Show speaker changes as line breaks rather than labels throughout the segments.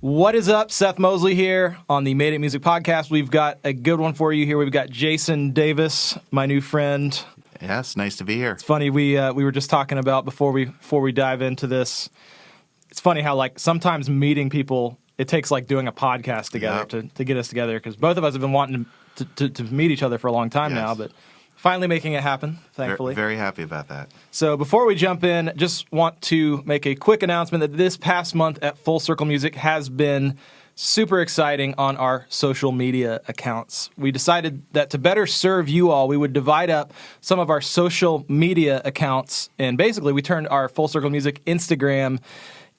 What is up? Seth Mosley here on the Made It Music Podcast. We've got a good one for you here. We've got Jason Davis, my new friend.
Yes, nice to be here.
It's funny, we were just talking about before we dive into this. It's funny how like sometimes meeting people, it takes like doing a podcast together to get us together, because both of us have been wanting to meet each other for a long time now, but finally making it happen, thankfully.
Very happy about that.
So before we jump in, just want to make a quick announcement that this past month at Full Circle Music has been super exciting on our social media accounts. We decided that to better serve you all, we would divide up some of our social media accounts, and basically we turned our Full Circle Music Instagram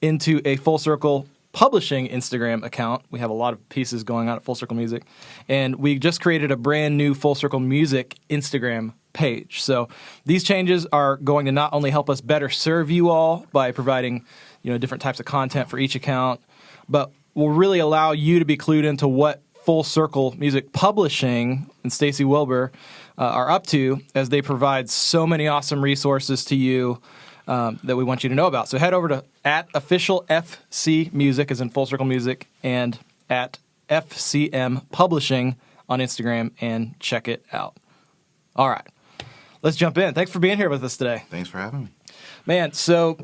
into a Full Circle Publishing Instagram account. We have a lot of pieces going on at Full Circle Music, and we just created a brand new Full Circle Music Instagram page. So these changes are going to not only help us better serve you all by providing, different types of content for each account, but will really allow you to be clued into what Full Circle Music Publishing and Stacy Wilbur are up to, as they provide so many awesome resources to you that we want you to know about. So head over to @officialfcmusic, as in Full Circle Music, and @FCM Publishing on Instagram, and check it out. All right, let's jump in. Thanks for being here with us today.
Thanks for having me.
Man, so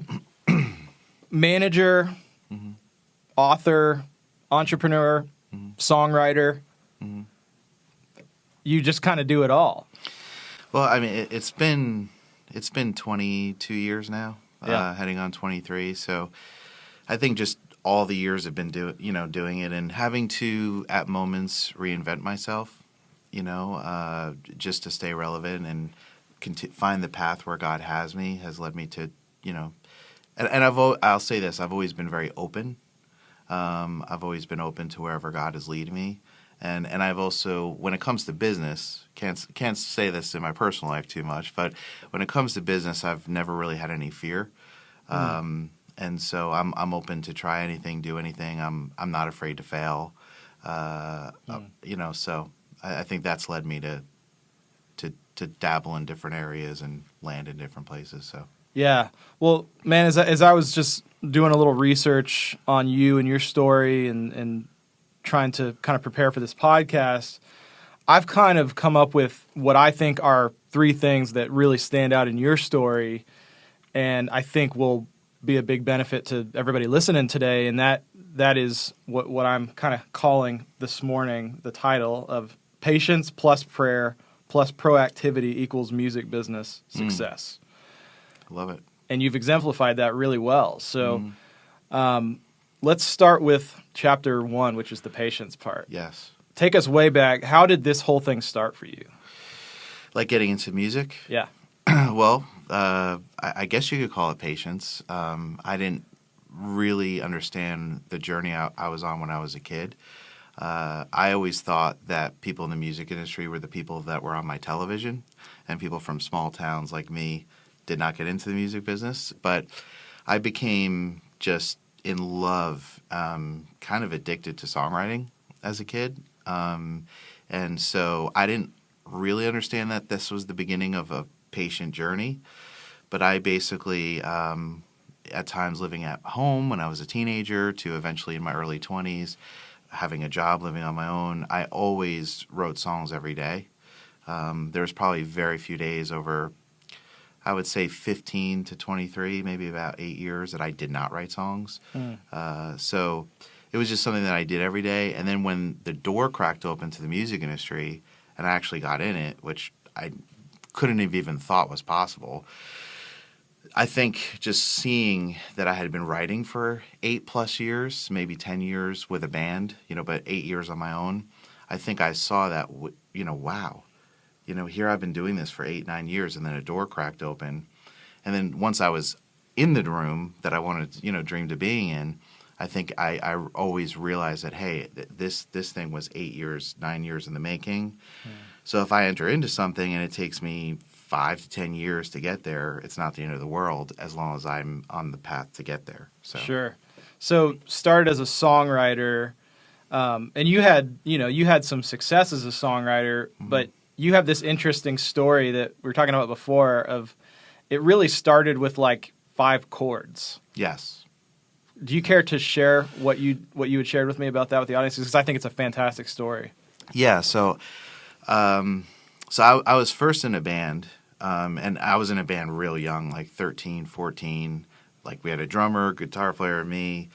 manager, author, entrepreneur, songwriter, you just kind of do it all.
Well, I mean, it's been 22 years now, heading on 23. So I think just all the years have been doing it, and having to at moments reinvent myself, just to stay relevant and find the path where God has me, has led me to, and I'll say this, I've always been very open. I've always been open to wherever God is leading me. And I've also, when it comes to business, can't say this in my personal life too much, but when it comes to business, I've never really had any fear. And so I'm open to try anything, do anything. I'm not afraid to fail. So I think that's led me to dabble in different areas and land in different places. So
yeah, well, man, as I was just doing a little research on you and your story and trying to kind of prepare for this podcast, I've kind of come up with what I think are three things that really stand out in your story, and I think will be a big benefit to everybody listening today. And that is what I'm kind of calling this morning the title of Patience plus Prayer plus Proactivity equals Music Business Success.
I love it.
And you've exemplified that really well. So let's start with chapter 1, which is the patience part.
Yes.
Take us way back. How did this whole thing start for you?
Like getting into music?
Yeah.
Well, I guess you could call it patience. I didn't really understand the journey I was on when I was a kid. I always thought that people in the music industry were the people that were on my television, and people from small towns like me did not get into the music business. But I became just in love, kind of addicted to songwriting as a kid. And so I didn't really understand that this was the beginning of a patient journey. But I basically, at times living at home when I was a teenager to eventually in my early 20s, having a job, living on my own, I always wrote songs every day. There was probably very few days over, I would say 15 to 23, maybe about 8 years that I did not write songs. So it was just something that I did every day. And then when the door cracked open to the music industry and I actually got in it, which I couldn't have even thought was possible, I think just seeing that I had been writing for 8+ years, maybe 10 years with a band, but 8 years on my own, I think I saw that, wow. Here I've been doing this for 8-9 years, and then a door cracked open. And then once I was in the room that I wanted, dreamed of being in, I think I always realized that, hey, this thing was 8 years, 9 years in the making. So if I enter into something and it takes me 5 to 10 years to get there, it's not the end of the world as long as I'm on the path to get there. So. Sure.
So started as a songwriter, and you had some success as a songwriter, but you have this interesting story that we were talking about before of it really started with like 5 chords.
Yes.
Do you care to share what you had shared with me about that with the audience? Because I think it's a fantastic story.
Yeah. So I was first in a band, and I was in a band real young, like 13, 14. Like we had a drummer, guitar player, me.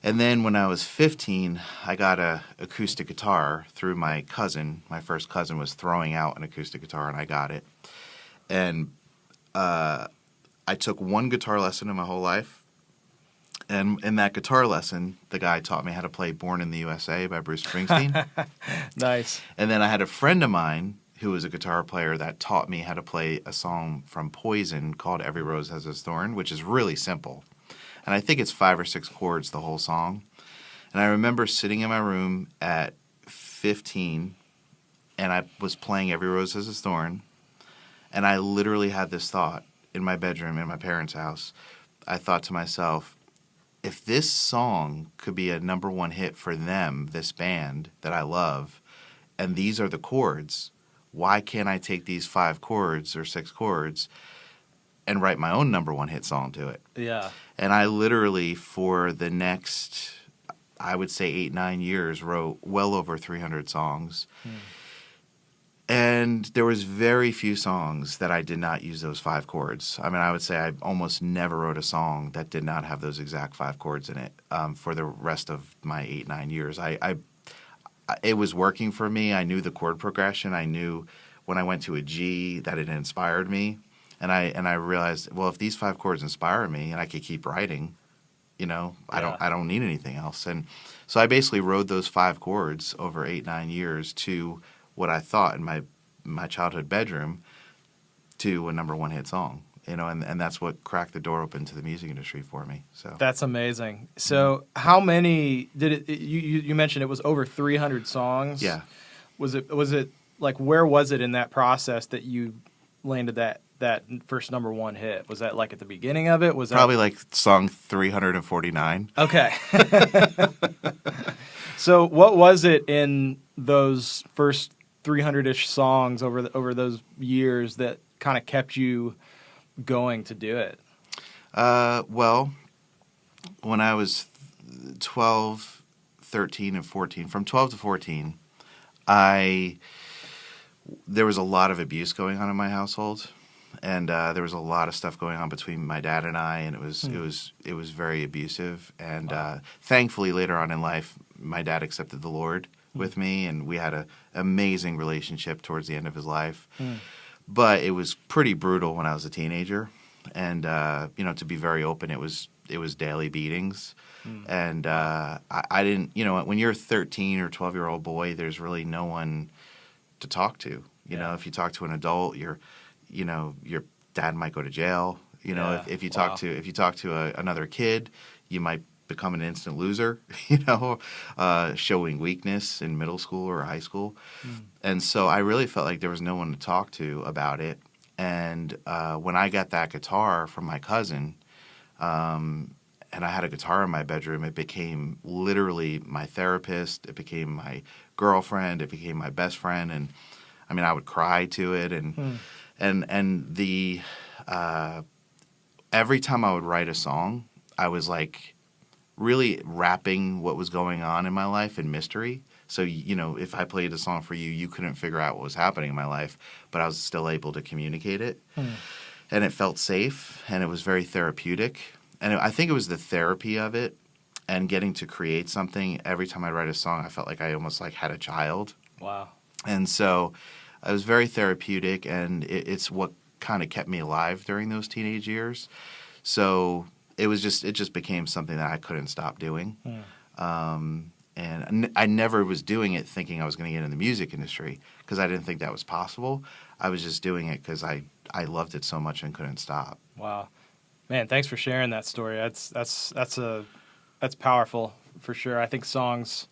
And then when I was 15, I got a acoustic guitar through my cousin. My first cousin was throwing out an acoustic guitar, and I got it. And I took one guitar lesson in my whole life. And in that guitar lesson, the guy taught me how to play Born in the USA by Bruce Springsteen.
Nice.
And then I had a friend of mine who was a guitar player that taught me how to play a song from Poison called Every Rose Has Its Thorn, which is really simple. And I think it's 5 or 6 chords, the whole song. And I remember sitting in my room at 15, and I was playing Every Rose Has Its Thorn. And I literally had this thought in my bedroom in my parents' house. I thought to myself, if this song could be a number one hit for them, this band that I love, and these are the chords, why can't I take these 5 chords or 6 chords and write my own number one hit song to it?
Yeah.
And I literally, for the next, I would say 8, 9 years, wrote well over 300 songs. And there was very few songs that I did not use those 5 chords. I mean, I would say I almost never wrote a song that did not have those exact 5 chords in it for the rest of my 8, 9 years. It was working for me. I knew the chord progression. I knew when I went to a G that it inspired me. And I realized, well, if these 5 chords inspire me and I could keep writing, I don't need anything else. And so I basically wrote those 5 chords over 8, 9 years to what I thought in my childhood bedroom to a number one hit song. And that's what cracked the door open to the music industry for me. So
That's amazing. So how many did it you mentioned it was over 300 songs?
Yeah.
Was it like, where was it in that process that you landed that first number one hit? Was that like at the beginning of it? Was that
probably like song 349.
Okay. So what was it in those first 300-ish songs over those years that kind of kept you going to do it?
Well, when I was 12, 13, and 14, from 12 to 14, there was a lot of abuse going on in my household, and there was a lot of stuff going on between my dad and I, and it was very abusive. And thankfully, later on in life, my dad accepted the Lord with me, and we had an amazing relationship towards the end of his life. But it was pretty brutal when I was a teenager, and to be very open, it was daily beatings. And I didn't, when you're a 13 or 12-year-old boy, there's really no one to talk to. If you talk to an adult, your dad might go to jail. If you talk to another kid, you might become an instant loser. Showing weakness in middle school or high school. And so I really felt like there was no one to talk to about it. And when I got that guitar from my cousin, and I had a guitar in my bedroom, it became literally my therapist. It became my girlfriend. It became my best friend. And I mean, I would cry to it. And the every time I would write a song, I was like really wrapping what was going on in my life in mystery. So, if I played a song for you, you couldn't figure out what was happening in my life, but I was still able to communicate it. And it felt safe, and it was very therapeutic. And I think it was the therapy of it and getting to create something. Every time I write a song, I felt like I almost like had a child.
Wow.
And so it was very therapeutic, and it's what kind of kept me alive during those teenage years. So it just became something that I couldn't stop doing. And I never was doing it thinking I was going to get in the music industry, because I didn't think that was possible. I was just doing it because I loved it so much and couldn't stop.
Wow. Man, thanks for sharing that story. That's powerful for sure. I think songs,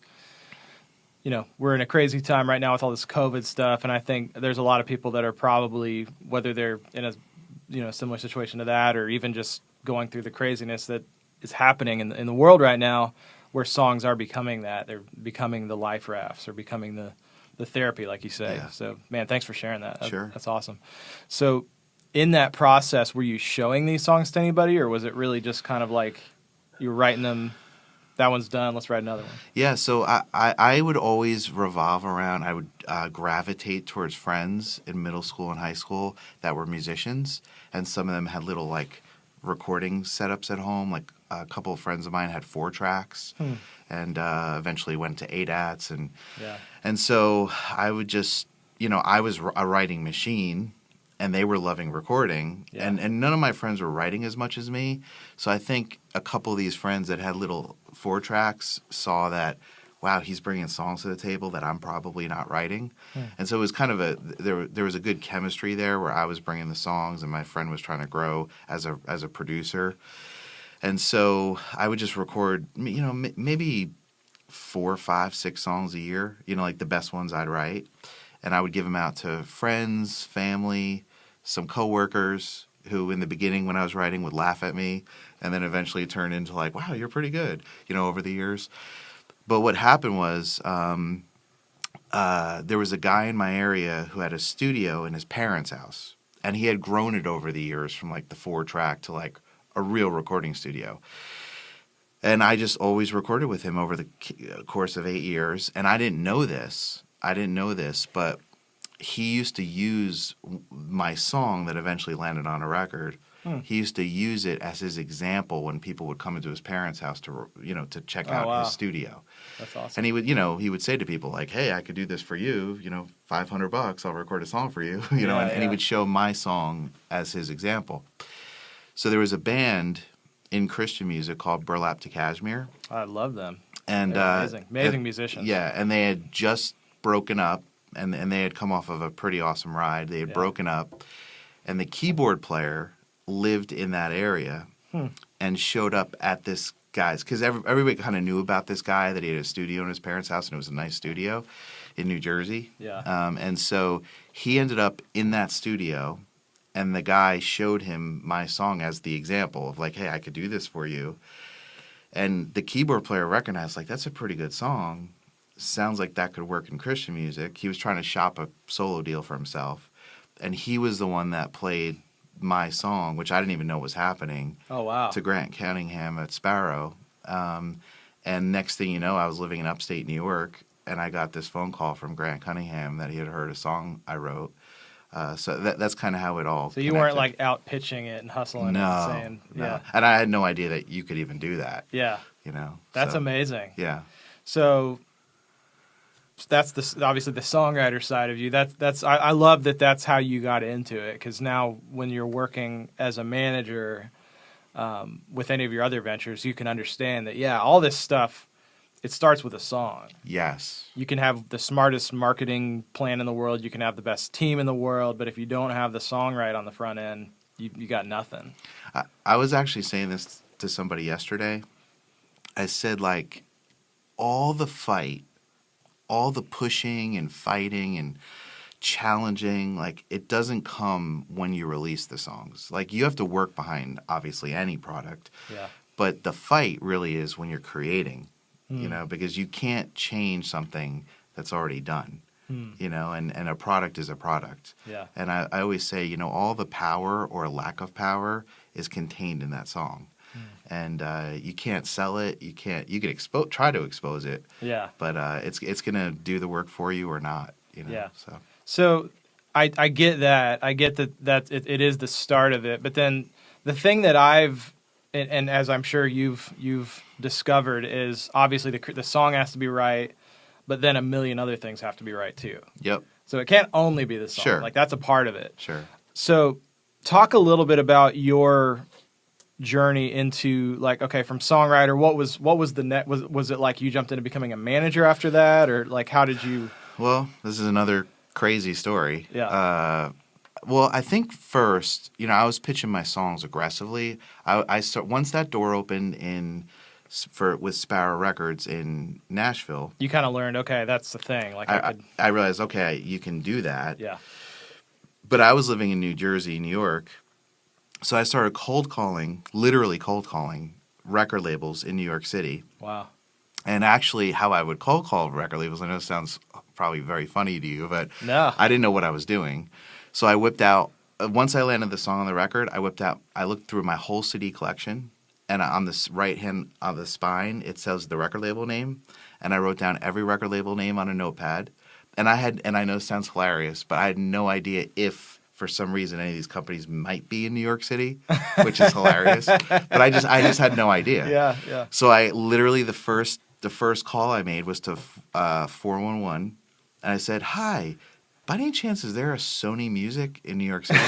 we're in a crazy time right now with all this COVID stuff, and I think there's a lot of people that are probably, whether they're in a similar situation to that, or even just going through the craziness that is happening in the world right now, where songs are becoming that. They're becoming the life rafts, or becoming the therapy, like you say.
Yeah.
So, man, thanks for sharing that.
Sure.
That's awesome. So in that process, were you showing these songs to anybody, or was it really just kind of like you were writing them. That one's done. Let's write another one.
Yeah, so I would always revolve around, I would gravitate towards friends in middle school and high school that were musicians, and some of them had little, like, recording setups at home. Like, a couple of friends of mine had 4 tracks, and eventually went to 8-ats, and so I would just, I was a writing machine, and they were loving recording, and none of my friends were writing as much as me, so I think a couple of these friends that had little 4 tracks saw that, wow, he's bringing songs to the table that I'm probably not writing, and so it was kind of there was a good chemistry there where I was bringing the songs and my friend was trying to grow as a producer, and so I would just record, maybe 4, 5, 6 songs a year, like the best ones I'd write, and I would give them out to friends, family, some coworkers who in the beginning when I was writing would laugh at me, and then eventually turned into like, wow, you're pretty good, over the years. But what happened was there was a guy in my area who had a studio in his parents' house, and he had grown it over the years from like the 4-track to like a real recording studio. And I just always recorded with him over the course of 8 years, and I didn't know this, but he used to use my song that eventually landed on a record. He used to use it as his example when people would come into his parents' house to check out his studio.
That's awesome.
And he would say to people like, "Hey, I could do this for you. $500, I'll record a song for you." And he would show my song as his example. So there was a band in Christian music called Burlap to Kashmir.
I love them.
And
amazing musicians.
Yeah, and they had just broken up, and they had come off of a pretty awesome ride. They had broken up, and the keyboard player lived in that area and showed up at this guy's, because everybody kind of knew about this guy, that he had a studio in his parents' house, and it was a nice studio in New Jersey.
Yeah.
And so he ended up in that studio, and the guy showed him my song as the example of like, hey, I could do this for you. And the keyboard player recognized, like, that's a pretty good song. Sounds like that could work in Christian music. He was trying to shop a solo deal for himself. And he was the one that played my song, which I didn't even know was happening.
Oh, wow.
To Grant Cunningham at Sparrow. And next thing you know, I was living in upstate New York, and I got this phone call from Grant Cunningham that he had heard a song I wrote. So that's kind of how it all
So you weren't like out pitching it and hustling and saying,
no. And I had no idea that you could even do that.
Yeah. That's amazing.
Yeah.
So that's obviously the songwriter side of you. I love that that's how you got into it, because now when you're working as a manager with any of your other ventures, you can understand that, all this stuff, it starts with a song.
Yes.
You can have the smartest marketing plan in the world, you can have the best team in the world, but if you don't have the song right on the front end, you got nothing.
I was actually saying this to somebody yesterday. I said, like, all the fight, all the pushing and fighting and challenging, like, it doesn't come when you release the songs. Like, you have to work behind, obviously, any product.
Yeah.
But the fight really is when you're creating, because you can't change something that's already done, and a product is a product.
Yeah.
And I always say, all the power or lack of power is contained in that song. And you can't sell it. You can try to expose it.
Yeah.
But it's gonna do the work for you or not.
Yeah.
So
I get that. I get that it is the start of it. But then the thing that I've and as I'm sure you've discovered is obviously the song has to be right, but then a million other things have to be right too.
Yep.
So it can't only be the song.
Sure.
Like, that's a part of it.
Sure.
So talk a little bit about your journey into, like, okay, from songwriter, what was the net? Was it like you jumped into becoming a manager after that, or like how did you?
Well, this is another crazy story.
Yeah.
Well, I think first, I was pitching my songs aggressively. Once that door opened with Sparrow Records in Nashville.
You kind of learned, okay, that's the thing. Like
I realized, okay, you can do that.
Yeah.
But I was living in New Jersey, New York, so I started literally cold calling record labels in New York City.
Wow.
And actually, how I would cold call record labels, I know it sounds probably very funny to you, but
no.
I didn't know what I was doing. So I whipped out, once I landed the song on the record, I looked through my whole CD collection, and on the right hand of the spine, it says the record label name. And I wrote down every record label name on a notepad. And I know it sounds hilarious, but I had no idea if, for some reason, any of these companies might be in New York City, which is hilarious. But I just had no idea.
Yeah, yeah.
So I literally, the first call I made was to 411, and I said, "Hi, by any chance is there a Sony Music in New York City?"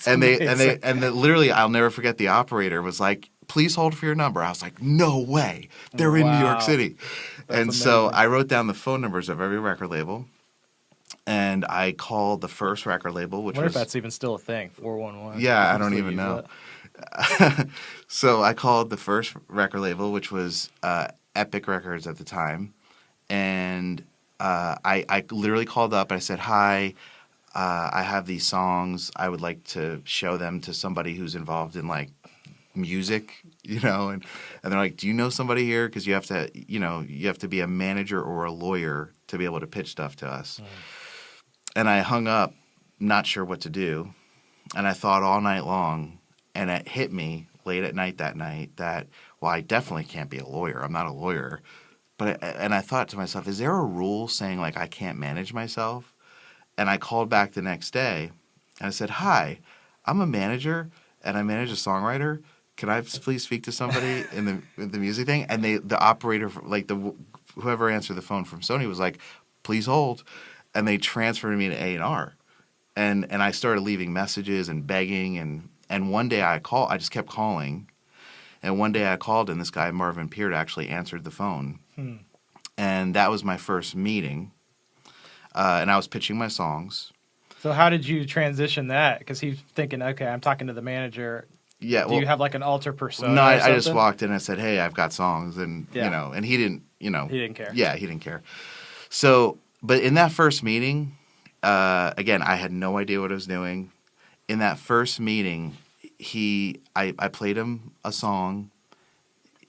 and they literally, I'll never forget, the operator was like, "Please hold for your number." I was like, "No way, they're in New York City." And so I wrote down the phone numbers of every record label, and I called the first record label, which
I wonder
was,
if that's even still a thing, 411.
yeah, I don't even know. So I called the first record label, which was Epic Records at the time, and I literally called up and I said, "Hi, I have these songs. I would like to show them to somebody who's involved in like music, and they're like, "Do you know somebody here? Because you have to be a manager or a lawyer to be able to pitch stuff to us." And I hung up, not sure what to do, and I thought all night long, and it hit me late at night that night that, well, I definitely can't be a lawyer. I'm not a lawyer. And I thought to myself, is there a rule saying like I can't manage myself? And I called back the next day and I said, "Hi, I'm a manager and I manage a songwriter. Can I please speak to somebody in the music thing?" And the operator, like whoever answered the phone from Sony, was like, "Please hold," and they transferred me to A&R, and I started leaving messages and begging, and one day I just kept calling, and one day I called and this guy Marvin Peart actually answered the phone, and that was my first meeting, and I was pitching my songs.
So how did you transition that? Because he's thinking, okay, I'm talking to the manager.
Yeah.
Do you have like an alter persona?
No,
or
I just
something?
walked in and I said, "Hey, I've got songs," and and he didn't,
He didn't care.
Yeah, he didn't care. So, but in that first meeting, again, I had no idea what I was doing. In that first meeting, I played him a song.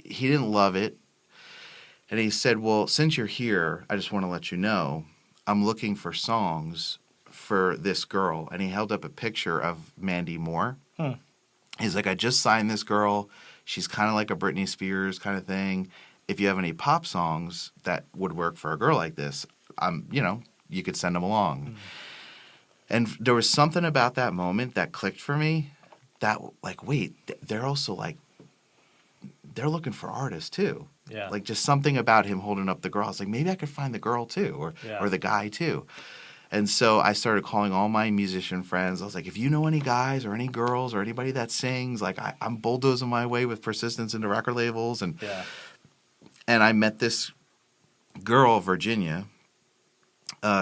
He didn't love it, and he said, "Well, since you're here, I just want to let you know, I'm looking for songs for this girl." And he held up a picture of Mandy Moore. He's like, "I just signed this girl. She's kind of like a Britney Spears kind of thing. If you have any pop songs that would work for a girl like this, you could send them along." And there was something about that moment that clicked for me that, like, wait, they're also like, they're looking for artists too.
Yeah.
Like just something about him holding up the girl. I was like, maybe I could find the girl too, or the guy too. And so I started calling all my musician friends. I was like, if you know any guys or any girls or anybody that sings, like I'm bulldozing my way with persistence into record labels. And I met this girl, Virginia,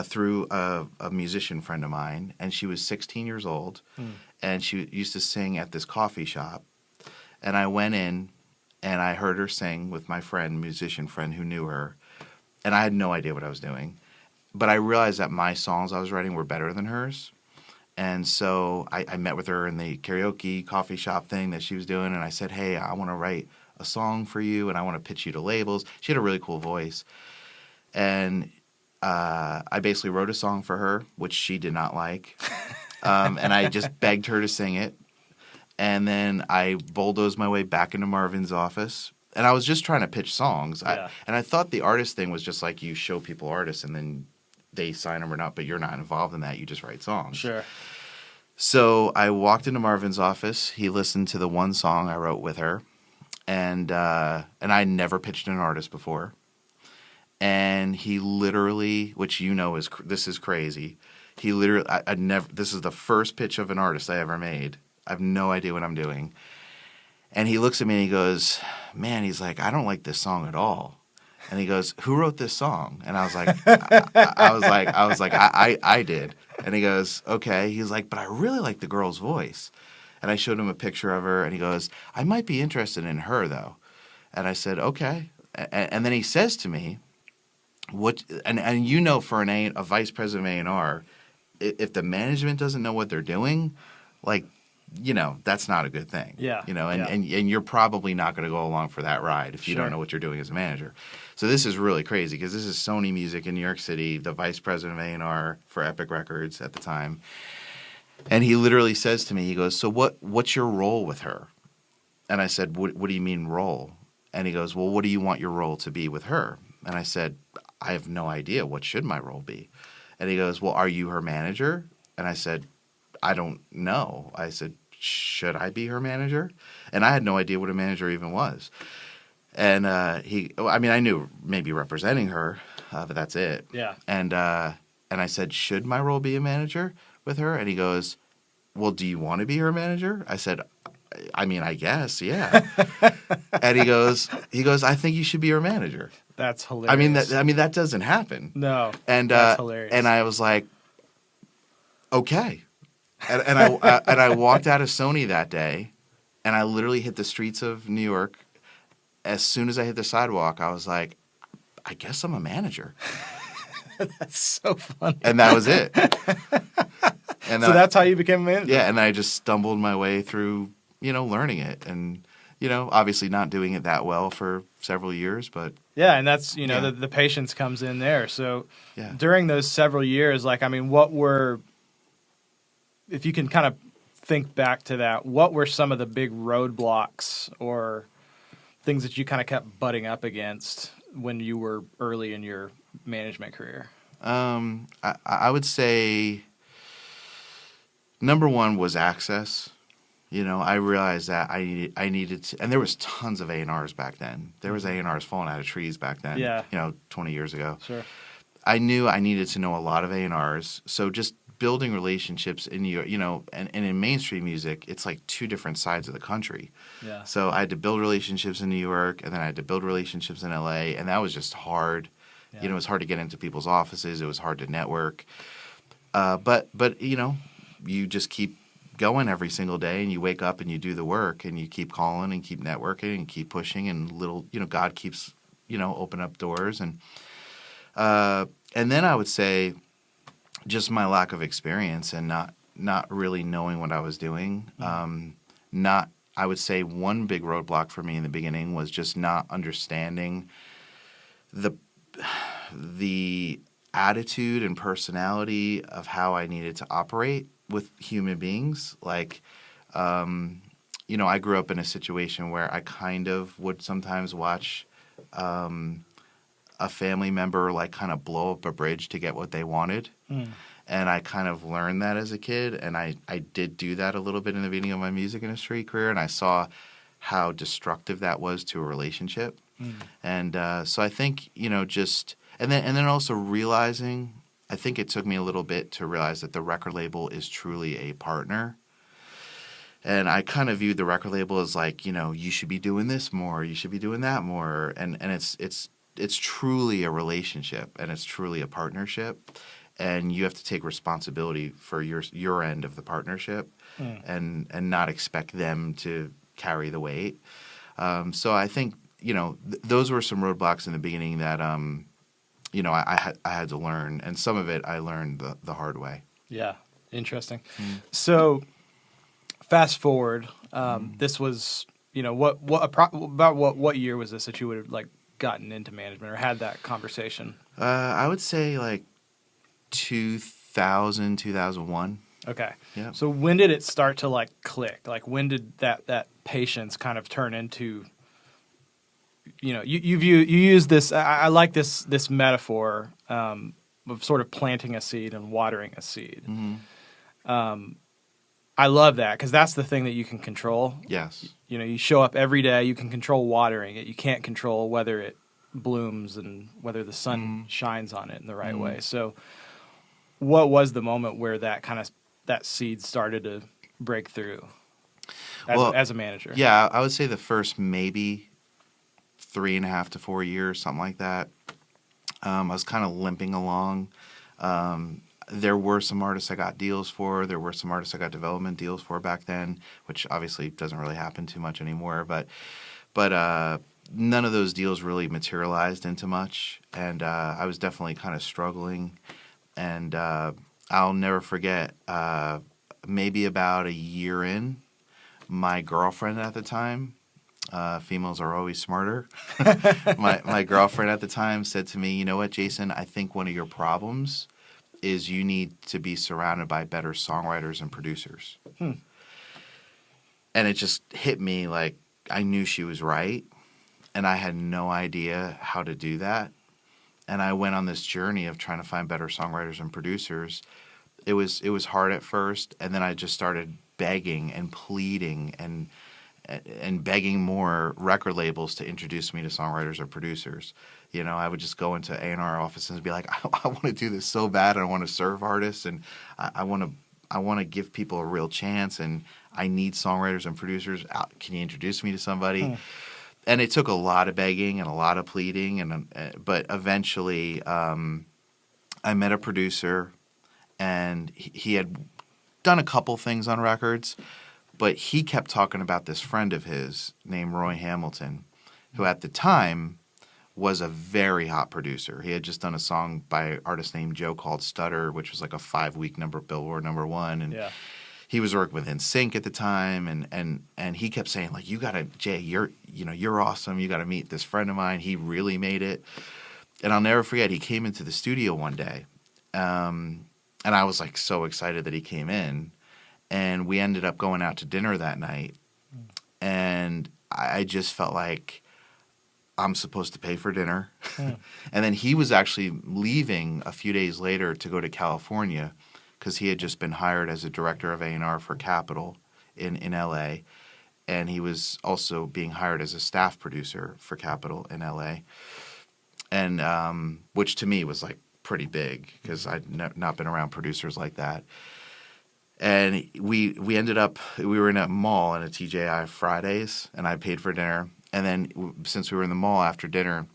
through a musician friend of mine. And she was 16 years old. And she used to sing at this coffee shop. And I went in and I heard her sing with my musician friend who knew her. And I had no idea what I was doing. But I realized that my songs I was writing were better than hers. And so I met with her in the karaoke coffee shop thing that she was doing. And I said, "Hey, I want to write a song for you and I want to pitch you to labels." She had a really cool voice. And I basically wrote a song for her, which she did not like. And I just begged her to sing it. And then I bulldozed my way back into Marvin's office. And I was just trying to pitch songs. And I thought the artist thing was just like you show people artists and then they sign them or not, but you're not involved in that. You just write songs.
Sure.
So I walked into Marvin's office. He listened to the one song I wrote with her. And I never pitched an artist before. And he literally, which this is crazy. He literally, this is the first pitch of an artist I ever made. I have no idea what I'm doing. And he looks at me and he goes, "Man," he's like, "I don't like this song at all." And he goes, "Who wrote this song?" And I was like, I did. And he goes, "Okay." He's like, "But I really like the girl's voice." And I showed him a picture of her and he goes, "I might be interested in her though." And I said, "Okay." And then he says to me, for a vice president of A&R, if the management doesn't know what they're doing, like, that's not a good thing. And you're probably not going to go along for that ride if you don't know what you're doing as a manager. So this is really crazy because this is Sony Music in New York City, the vice president of A&R for Epic Records at the time. And he literally says to me, he goes, "So what's your role with her?" And I said, what do you mean role? And he goes, well, what do you want your role to be with her? And I said, I have no idea. What should my role be? And he goes, well, are you her manager? And I said, I don't know. I said, should I be her manager? And I had no idea what a manager even was. And I knew maybe representing her, but that's it.
Yeah.
And I said, should my role be a manager with her? And he goes, well, do you want to be her manager? I said, I mean, I guess, yeah. And he goes, I think you should be her manager.
That's hilarious.
That doesn't happen.
No.
And
that's hilarious.
And I was like, okay. And I walked out of Sony that day, and I literally hit the streets of New York. As soon as I hit the sidewalk, I was like, I guess I'm a manager.
That's so funny.
And that was it. And
so that's how you became a manager?
Yeah, and I just stumbled my way through, learning it. And, obviously not doing it that well for several years, but...
Yeah, and that's, the patience comes in there. So during those several years, what were... If you can kind of think back to that, what were some of the big roadblocks or things that you kind of kept butting up against when you were early in your management career?
I would say number one was access. I realized that I needed to, and there was tons of A&Rs back then. There was A&Rs falling out of trees back then, 20 years ago.
Sure.
I knew I needed to know a lot of A&Rs, so just building relationships in New York, and in mainstream music, it's like two different sides of the country.
Yeah.
So I had to build relationships in New York, and then I had to build relationships in LA, and that was just hard. Yeah. It was hard to get into people's offices. It was hard to network. But you just keep going every single day, and you wake up and you do the work, and you keep calling and keep networking and keep pushing, and God keeps open up doors, and then I would say just my lack of experience and not really knowing what I was doing. I would say one big roadblock for me in the beginning was just not understanding the attitude and personality of how I needed to operate with human beings. Like, I grew up in a situation where I kind of would sometimes watch a family member kind of blow up a bridge to get what they wanted. And I kind of learned that as a kid, and I did do that a little bit in the beginning of my music industry career, and I saw how destructive that was to a relationship. And so I think, and then also realizing, I think it took me a little bit to realize that the record label is truly a partner. And I kind of viewed the record label as you should be doing this more, you should be doing that more, and it's truly a relationship, and it's truly a partnership, and you have to take responsibility for your end of the partnership, and not expect them to carry the weight. So I think those were some roadblocks in the beginning that I had to learn, and some of it I learned the hard way.
Yeah, interesting. So fast forward, this was what year was this that you would have gotten into management or had that conversation?
I would say 2000, 2001.
Okay.
Yeah.
So when did it start to click? When did that patience kind of turn into, you use this, I like this metaphor of sort of planting a seed and watering a seed. I love that because that's the thing that you can control.
Yes.
You show up every day, you can control watering it. You can't control whether it blooms and whether the sun shines on it in the right way. So what was the moment where that seed started to break through as a manager?
Yeah, I would say the first maybe 3.5 to 4 years, something like that. I was kind of limping along. There were some artists I got deals for. There were some artists I got development deals for back then, which obviously doesn't really happen too much anymore. But none of those deals really materialized into much, and I was definitely kind of struggling. And I'll never forget, maybe about a year in, my girlfriend at the time, females are always smarter. My girlfriend at the time said to me, "You know what, Jason? I think one of your problems is you need to be surrounded by better songwriters and producers." And it just hit me like, I knew she was right, and I had no idea how to do that. And I went on this journey of trying to find better songwriters and producers. It was hard at first, and then I just started begging and pleading and begging more record labels to introduce me to songwriters or producers. You know, I would just go into A&R offices and be like, I want to do this so bad, and I want to serve artists, and I want to give people a real chance, and I need songwriters and producers. Can you introduce me to somebody? And it took a lot of begging and a lot of pleading, but eventually I met a producer, and he had done a couple things on records, but he kept talking about this friend of his named Roy Hamilton, who at the time was a very hot producer. He had just done a song by an artist named Joe called Stutter, which was like a 5-week Billboard #1, and he was working with NSYNC at the time, and he kept saying, like, Jay, you're awesome. You got to meet this friend of mine. He really made it. And I'll never forget, he came into the studio one day, and I was like so excited that he came in, and we ended up going out to dinner that night, and I just felt like I'm supposed to pay for dinner. And then he was actually leaving a few days later to go to California, because he had just been hired as a director of A&R for Capitol in L.A., and he was also being hired as a staff producer for Capitol in L.A., and which to me was like pretty big, because I'd not been around producers like that. And we ended up, we were in a mall in a TJI Fridays, and I paid for dinner. And then since we were in the mall after dinner,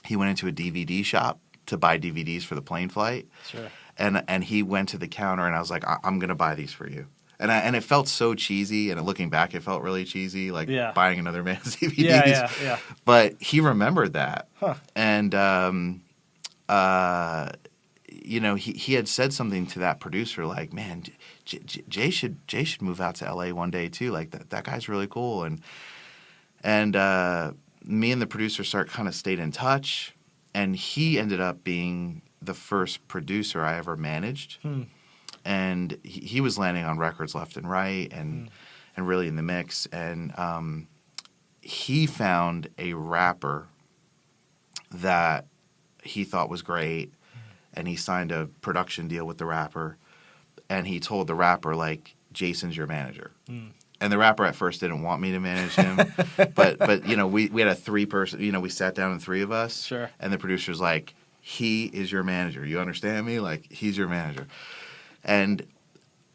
he went into a DVD shop to buy DVDs for the plane flight.
Sure.
And he went to the counter, and I was like, I'm going to buy these for you. And it felt so cheesy, and looking back, it felt really cheesy, like buying another man's DVDs.
Yeah.
But he remembered that.
Huh.
And, you know, he had said something to that producer like, man, Jay should move out to L.A. one day too. Like, that guy's really cool. And me and the producer kind of stayed in touch, and he ended up being the first producer I ever managed. And he was landing on records left and right, and really in the mix. And he found a rapper that he thought was great, and he signed a production deal with the rapper. And he told the rapper, like, Jason's your manager. And the rapper at first didn't want me to manage him, but you know, we had a 3-person. You know, we sat down, and 3 of us.
Sure.
And the producer's like, he is your manager. You understand me? Like, he's your manager. And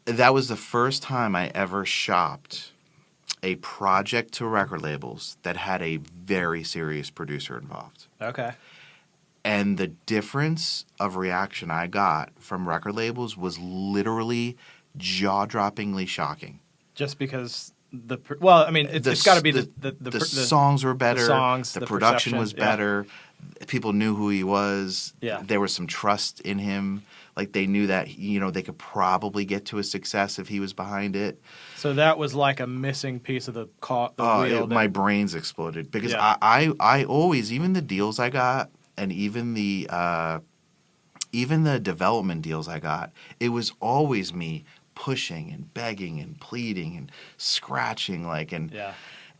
that was the first time I ever shopped a project to record labels that had a very serious producer involved.
Okay.
And the difference of reaction I got from record labels was literally jaw-droppingly shocking.
Just because it's got to be the
songs were better. The production
perception,
was better. People knew who he was.
Yeah.
There was some trust in him. Like, they knew that, you know, they could probably get to a success if he was behind it.
So that was like a missing piece of the wheel.
My brains exploded, because I always, even the deals I got, and even the development deals I got, it was always me pushing and begging and pleading and scratching,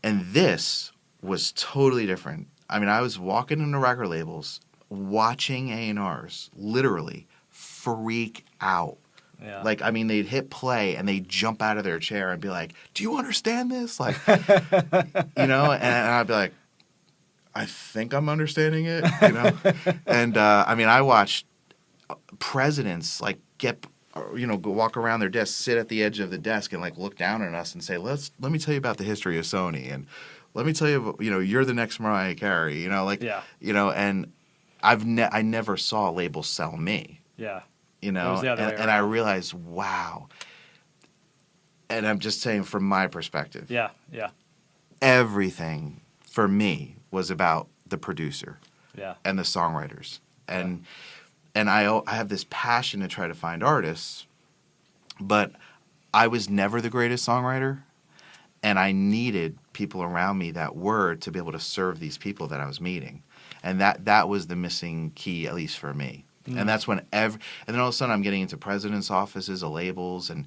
and this was totally different. I mean, I was walking into record labels, watching A&Rs literally freak out.
Yeah.
Like, I mean, they'd hit play and they'd jump out of their chair and be like, "Do you understand this?" Like, you know, and I'd be like, "I think I'm understanding it," you know. And I mean, I watched presidents like go walk around their desk, sit at the edge of the desk, and like look down at us and say, "Let me tell you about the history of Sony, and let me tell you about, you're the next Mariah Carey," you know, like, and I never saw a label sell me.
Yeah.
You know, and I realized, wow. And I'm just saying, from my perspective.
Yeah.
Everything for me was about the producer.
Yeah.
And the songwriters. And I have this passion to try to find artists, but I was never the greatest songwriter, and I needed people around me that were, to be able to serve these people that I was meeting. And that was the missing key, at least for me. And that's when and then all of a sudden I'm getting into presidents' offices of labels, and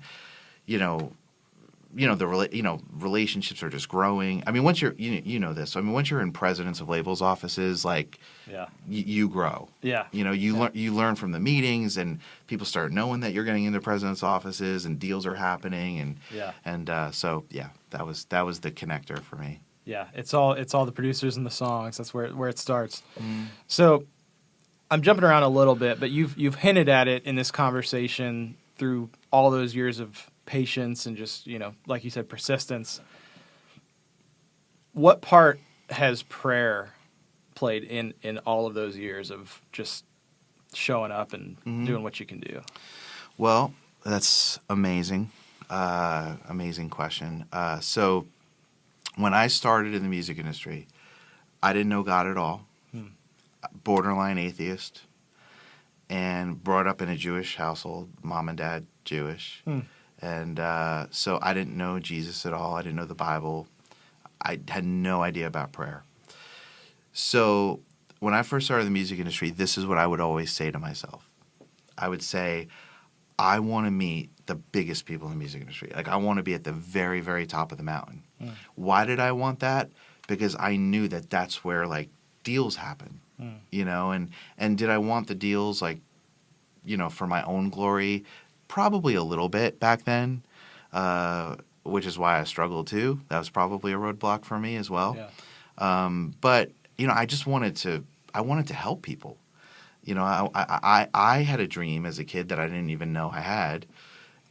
relationships are just growing. I mean, once you're, you know this. I mean, once you're in presidents of labels offices, like, you grow.
Yeah.
You learn from the meetings, and people start knowing that you're getting into presidents' offices, and deals are happening, so that was the connector for me.
Yeah, it's all the producers and the songs. That's where it starts. So I'm jumping around a little bit, but you've hinted at it in this conversation through all those years of patience and just, like you said, persistence. What part has prayer played in all of those years of just showing up and doing what you can do?
Well, that's amazing. Amazing question. So when I started in the music industry, I didn't know God at all. Borderline atheist, and brought up in a Jewish household, mom and dad Jewish. And so I didn't know Jesus at all. I didn't know the Bible. I had no idea about prayer. So when I first started in the music industry, this is what I would always say to myself. I would say, I want to meet the biggest people in the music industry. Like, I want to be at the very, very top of the mountain. Why did I want that? Because I knew that that's where, like, deals happen, and did I want the deals, like, for my own glory? Probably a little bit back then, which is why I struggled too. That was probably a roadblock for me as well. But I just wanted to help people. I had a dream as a kid that I didn't even know I had,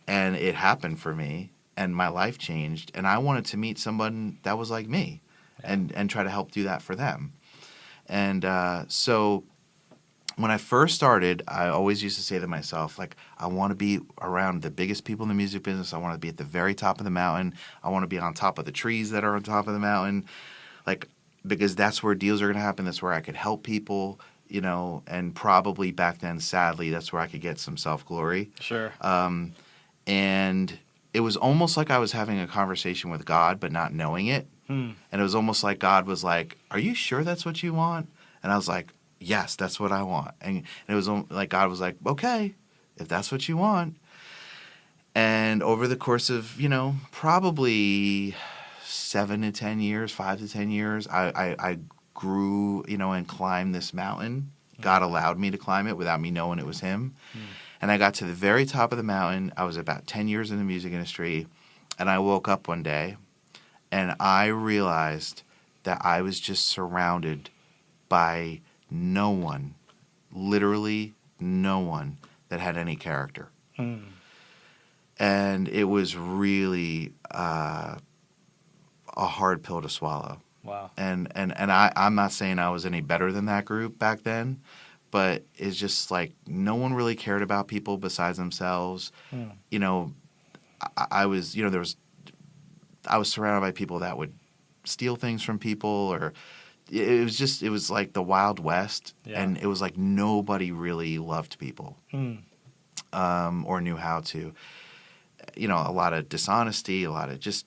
and it happened for me, and my life changed, and I wanted to meet someone that was like me, and try to help do that for them. And so when I first started, I always used to say to myself, like, I want to be around the biggest people in the music business. I want to be at the very top of the mountain. I want to be on top of the trees that are on top of the mountain, like, because that's where deals are going to happen. That's where I could help people, and probably back then, sadly, that's where I could get some self-glory.
Sure.
And it was almost like I was having a conversation with God, but not knowing it. And it was almost like God was like, are you sure that's what you want? And I was like, yes, that's what I want. And it was like God was like, okay, if that's what you want. And over the course of, probably 7 to 10 years, 5 to 10 years, I grew, and climbed this mountain. God allowed me to climb it without me knowing it was him. And I got to the very top of the mountain. I was about 10 years in the music industry, and I woke up one day, and I realized that I was just surrounded by no one, literally no one that had any character. And it was really a hard pill to swallow.
Wow.
And I'm not saying I was any better than that group back then, but it's just like no one really cared about people besides themselves. I was, I was surrounded by people that would steal things from people, or it was like the Wild West, and it was like nobody really loved people, or knew how to. A lot of dishonesty, a lot of just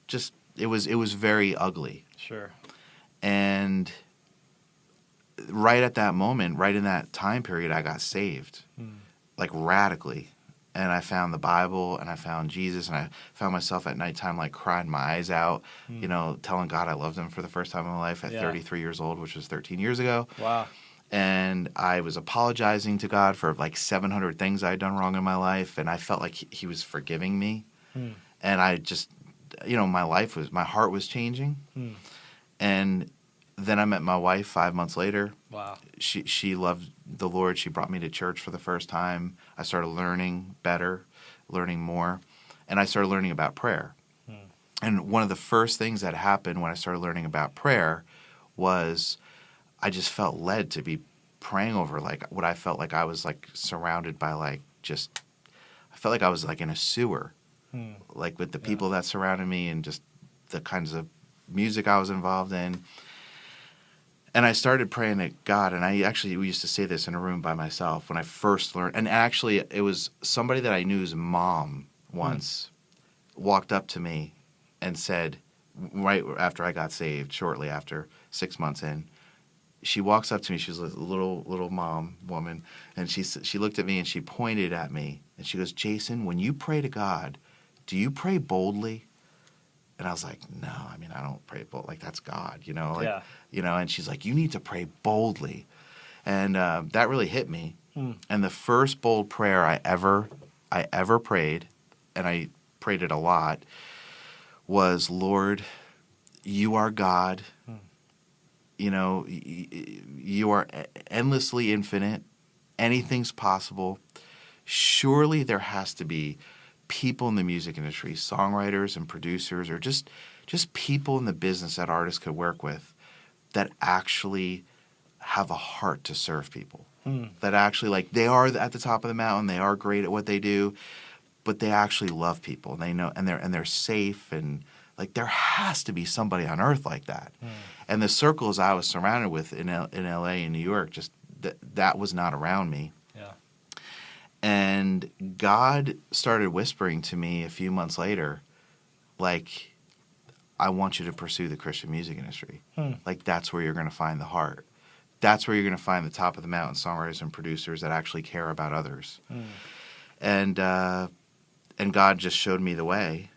it was very ugly.
Sure.
And right at that moment, right in that time period, I got saved, like radically. And I found the Bible, and I found Jesus, and I found myself at nighttime, like, crying my eyes out, telling God I loved him for the first time in my life at 33 years old, which was 13 years ago.
Wow.
And I was apologizing to God for, like, 700 things I had done wrong in my life, and I felt like he was forgiving me. And I just, my heart was changing. And then I met my wife 5 months later.
Wow.
She loved the Lord. She brought me to church for the first time. I started learning better, learning more, and I started learning about prayer. And one of the first things that happened when I started learning about prayer was I just felt led to be praying over, like, what I felt like I was, like, surrounded by, like, just – I felt like I was, like, in a sewer, like, with the people that surrounded me and just the kinds of music I was involved in. And I started praying to God, and we used to say this in a room by myself when I first learned. And actually, it was somebody that I knew's mom once walked up to me and said, right after I got saved, shortly after, 6 months in, she walks up to me. She was a little mom woman, and she looked at me and she pointed at me, and she goes, "Jason, when you pray to God, do you pray boldly?" And I was like, no, I mean, I don't pray bold. Like, that's God, like,
Yeah.
And she's like, you need to pray boldly. And that really hit me. And the first bold prayer I ever prayed, and I prayed it a lot, was, Lord, you are God. You are endlessly infinite. Anything's possible. Surely there has to be people in the music industry, songwriters and producers, or just people in the business that artists could work with that actually have a heart to serve people. That actually, like, they are at the top of the mountain, they are great at what they do, but they actually love people, and they know, and they're safe, and like, there has to be somebody on earth like that. And the circles I was surrounded with in LA and New York, just that was not around me.
Yeah.
And God started whispering to me a few months later, like, I want you to pursue the Christian music industry. Like, that's where you're going to find the heart. That's where you're going to find the top of the mountain songwriters and producers that actually care about others. And God just showed me the way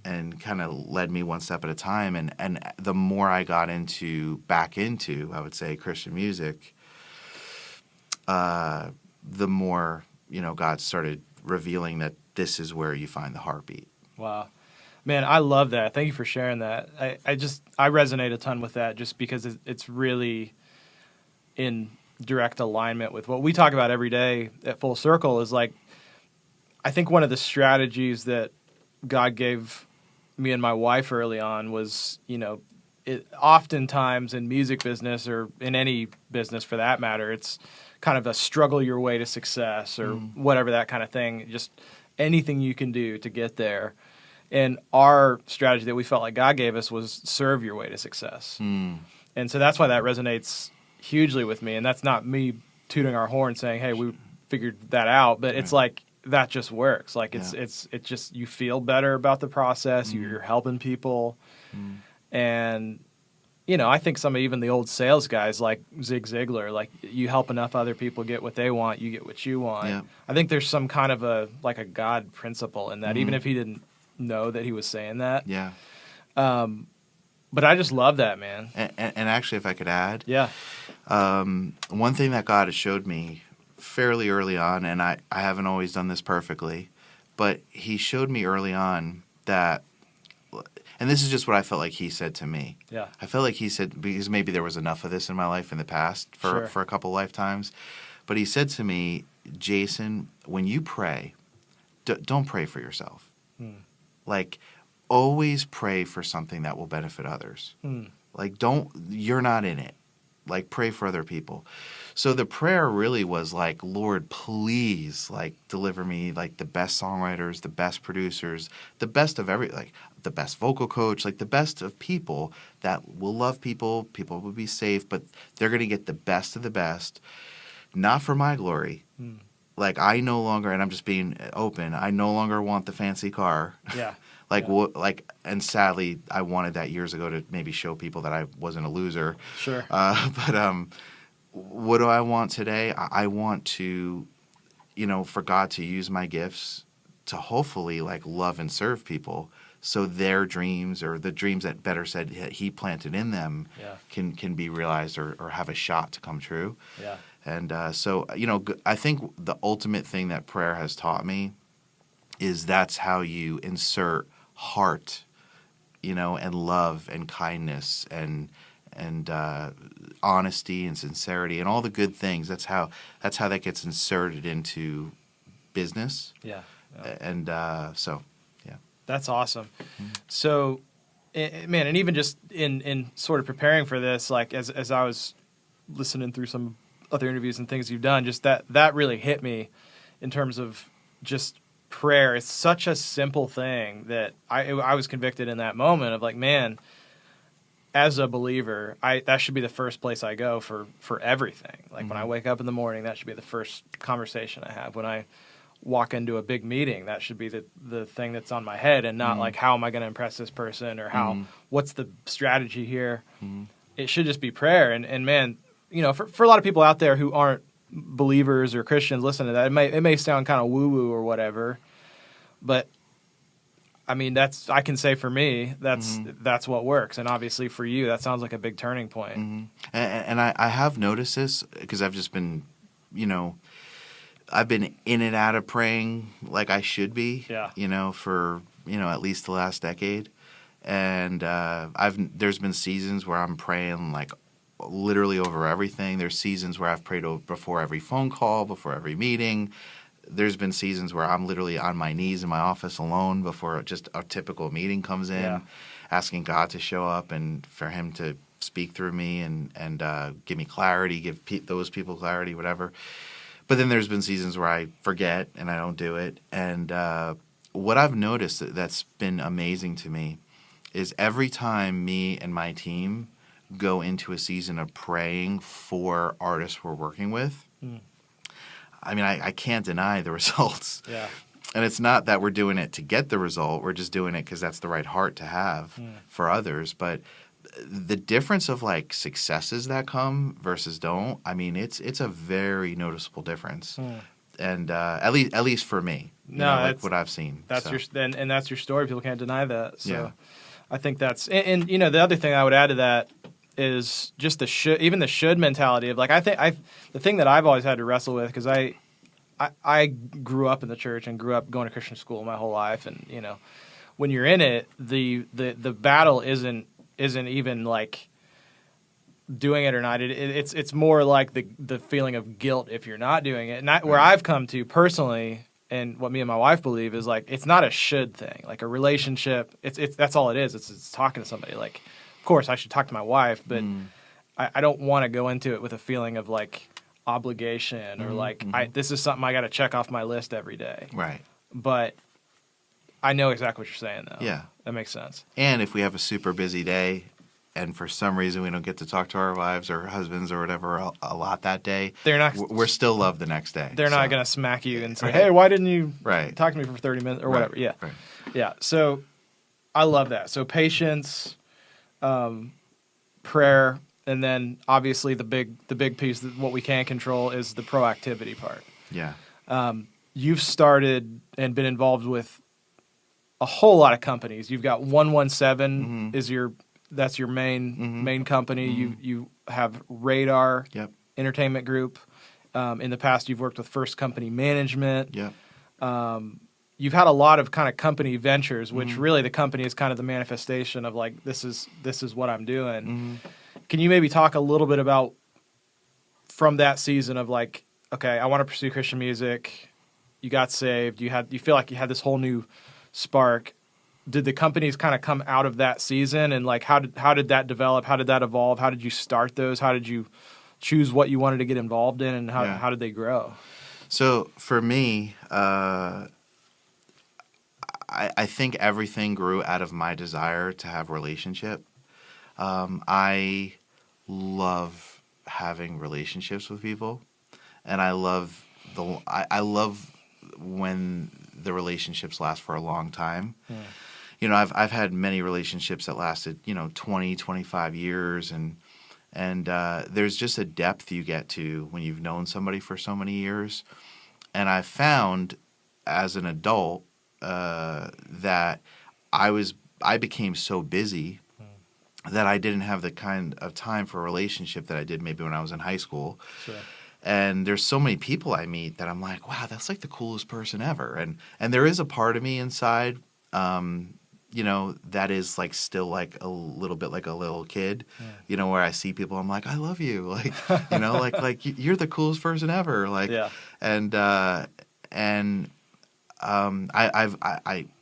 and kind of led me one step at a time. And the more I got back into, I would say, Christian music, the more, God started revealing that this is where you find the heartbeat.
Wow. Man, I love that. Thank you for sharing that. I resonate a ton with that, just because it's really in direct alignment with what we talk about every day at Full Circle. Is like, I think one of the strategies that God gave me and my wife early on was, oftentimes in music business, or in any business for that matter, it's kind of a struggle your way to success, or whatever, that kind of thing. Just anything you can do to get there. And our strategy that we felt like God gave us was serve your way to success. And so that's why that resonates hugely with me. And that's not me tooting our horn saying, hey, we figured that out. But it's like, that just works. Like, it's just, you feel better about the process. You're helping people. And, I think even the old sales guys like Zig Ziglar, like, you help enough other people get what they want, you get what you want.
Yeah.
I think there's some kind of a God principle in that, even if he didn't know that he was saying that.
Yeah.
But I just love that, man.
And actually, if I could add,
Yeah.
One thing that God has showed me fairly early on, and I haven't always done this perfectly, but he showed me early on that, and this is just what I felt like he said to me.
Yeah.
I felt like he said, because maybe there was enough of this in my life in the past for a couple lifetimes, but he said to me, Jason, when you pray, don't pray for yourself. Like, always pray for something that will benefit others. Like, you're not in it. Like, pray for other people. So the prayer really was like, Lord, please, like, deliver me, like, the best songwriters, the best producers, the best of like, the best vocal coach, like, the best of people that will love people. People will be safe, but they're going to get the best of the best, not for my glory. Like, I no longer, and I'm just being open, I no longer want the fancy car.
Yeah.
And sadly, I wanted that years ago to maybe show people that I wasn't a loser.
Sure.
But what do I want today? I want to, for God to use my gifts to hopefully, like, love and serve people, so their dreams, or the dreams that better said he planted in them, can be realized, or have a shot to come true.
Yeah.
And so, I think the ultimate thing that prayer has taught me is that's how you insert heart, and love and kindness and honesty and sincerity and all the good things. That's how that gets inserted into business.
Yeah.
And so, yeah.
That's awesome. So, man, and even just in sort of preparing for this, like, as I was listening through some other interviews and things you've done, just that really hit me in terms of just prayer. It's such a simple thing that I was convicted in that moment of, like, man, as a believer, that should be the first place I go for everything. Like, when I wake up in the morning, that should be the first conversation I have. When I walk into a big meeting, that should be the thing that's on my head, and not like, how am I going to impress this person, or what's the strategy here? It should just be prayer. And man, for a lot of people out there who aren't believers or Christians, listen to that. It may sound kind of woo-woo or whatever, but I mean, I can say for me, that's what works. And obviously for you, that sounds like a big turning point.
And I have noticed this because I've just been, I've been in and out of praying like I should be, for, at least the last decade. And there's been seasons where I'm praying like literally over everything. There's seasons where I've prayed before every phone call, before every meeting. There's been seasons where I'm literally on my knees in my office alone before just a typical meeting comes in, asking God to show up and for him to speak through me and give me clarity, give those people clarity, whatever. But then there's been seasons where I forget and I don't do it. And what I've noticed that's been amazing to me is every time me and my team go into a season of praying for artists we're working with, I mean, I can't deny the results.
Yeah.
And it's not that we're doing it to get the result. We're just doing it because that's the right heart to have for others. But the difference of like successes that come versus don't, I mean, it's a very noticeable difference. And at least for me, like what I've seen.
That's and that's your story. People can't deny that. So I think that's and the other thing I would add to that is just the should mentality of like the thing that I've always had to wrestle with because I grew up in the church and grew up going to Christian school my whole life, and when you're in it, the battle isn't even like doing it or not. It's more like the feeling of guilt if you're not doing it. And where I've come to personally, and what me and my wife believe is like it's not a should thing. Like a relationship, it's that's all it is. It's talking to somebody. Like, of course, I should talk to my wife, but I don't want to go into it with a feeling of like obligation or like this is something I got to check off my list every day.
Right.
But I know exactly what you're saying, though.
Yeah.
That makes sense.
And if we have a super busy day and for some reason we don't get to talk to our wives or husbands or whatever a lot that day, we're still loved the next day.
They're not going to smack you and say, hey, why didn't you talk to me for 30 minutes or whatever? Yeah.
Right.
Yeah. So I love that. So patience, prayer, and then obviously the big piece, what we can control is the proactivity part.
Yeah.
You've started and been involved with a whole lot of companies. You've got 117 is that's your main company. You have Radar Entertainment Group. In the past, you've worked with First Company Management.
Yep.
You've had a lot of kind of company ventures, which really the company is kind of the manifestation of like this is what I'm doing. Can you maybe talk a little bit about from that season of like, okay, I want to pursue Christian music. You got saved. You feel like you had this whole new spark. Did the companies kind of come out of that season, and like how did that develop? How did that evolve? How did you start those? How did you choose what you wanted to get involved in, and how did they grow?
So for me, I think everything grew out of my desire to have relationship. I love having relationships with people, and I love when the relationships last for a long time. I've had many relationships that lasted 20, 25 years, and there's just a depth you get to when you've known somebody for so many years. And I found as an adult that I became so busy that I didn't have the kind of time for a relationship that I did maybe when I was in high school.
Sure.
And there's so many people I meet that I'm like, wow, that's like the coolest person ever. And there is a part of me inside, that is like still like a little bit like a little kid, where I see people, I'm like, I love you. Like, like you're the coolest person ever. Like, and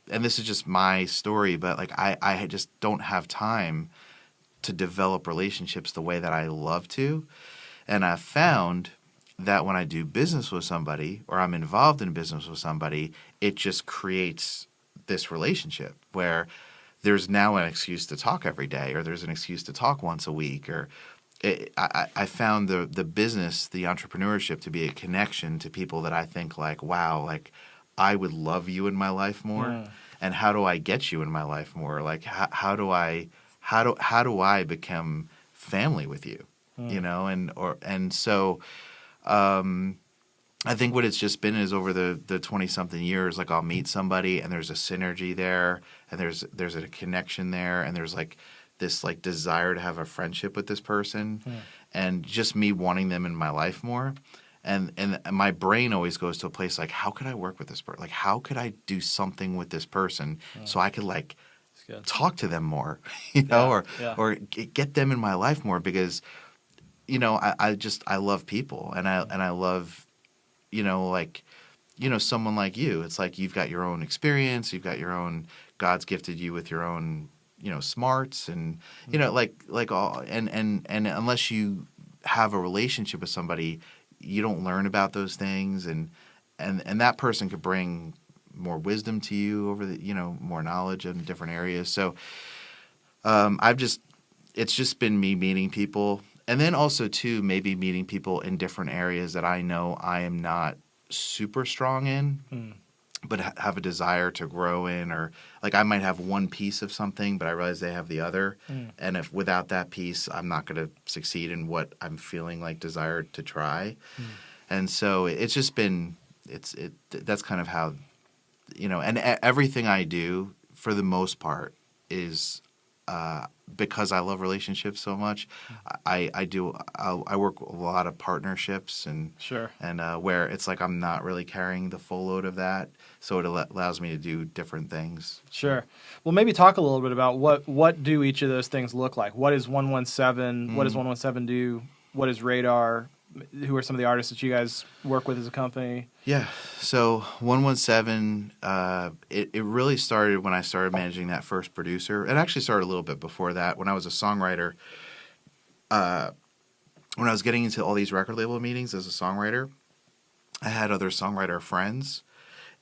this is just my story, but like, I just don't have time to develop relationships the way that I love to. And I've found that when I do business with somebody or I'm involved in business with somebody, it just creates this relationship where there's now an excuse to talk every day, or there's an excuse to talk once a week, or I found the business, the entrepreneurship to be a connection to people that I think like, wow, like I would love you in my life more. And how do I get you in my life more? Like how do I become family with you? And so I think what it's just been is over the 20-something years, like I'll meet somebody and there's a synergy there and there's a connection there and there's like this like desire to have a friendship with this person and just me wanting them in my life more. And my brain always goes to a place like, how could I work with this person? Like, how could I do something with this person so I could like talk to them more, or get them in my life more because, I love people and I love, someone like you. It's like you've got your own experience, you've got your own, God's gifted you with your own, smarts and, like all, and unless you have a relationship with somebody, you don't learn about those things and that person could bring more wisdom to you over the, more knowledge in different areas. So it's just been me meeting people. And then also, too, maybe meeting people in different areas that I know I am not super strong in, but have a desire to grow in. Or, like, I might have one piece of something, but I realize they have the other. And if without that piece, I'm not going to succeed in what I'm feeling like desired to try. And so it's just been that's kind of how, and everything I do, for the most part, is because I love relationships so much. I work with a lot of partnerships and where it's like I'm not really carrying the full load of that, so it allows me to do different things.
Sure. Well, maybe talk a little bit about what do each of those things look like. What is 117? What does 117 do? What is Radar? Who are some of the artists that you guys work with as a company?
Yeah. So 117, it really started when I started managing that first producer. It actually started a little bit before that when I was a songwriter. When I was getting into all these record label meetings as a songwriter, I had other songwriter friends,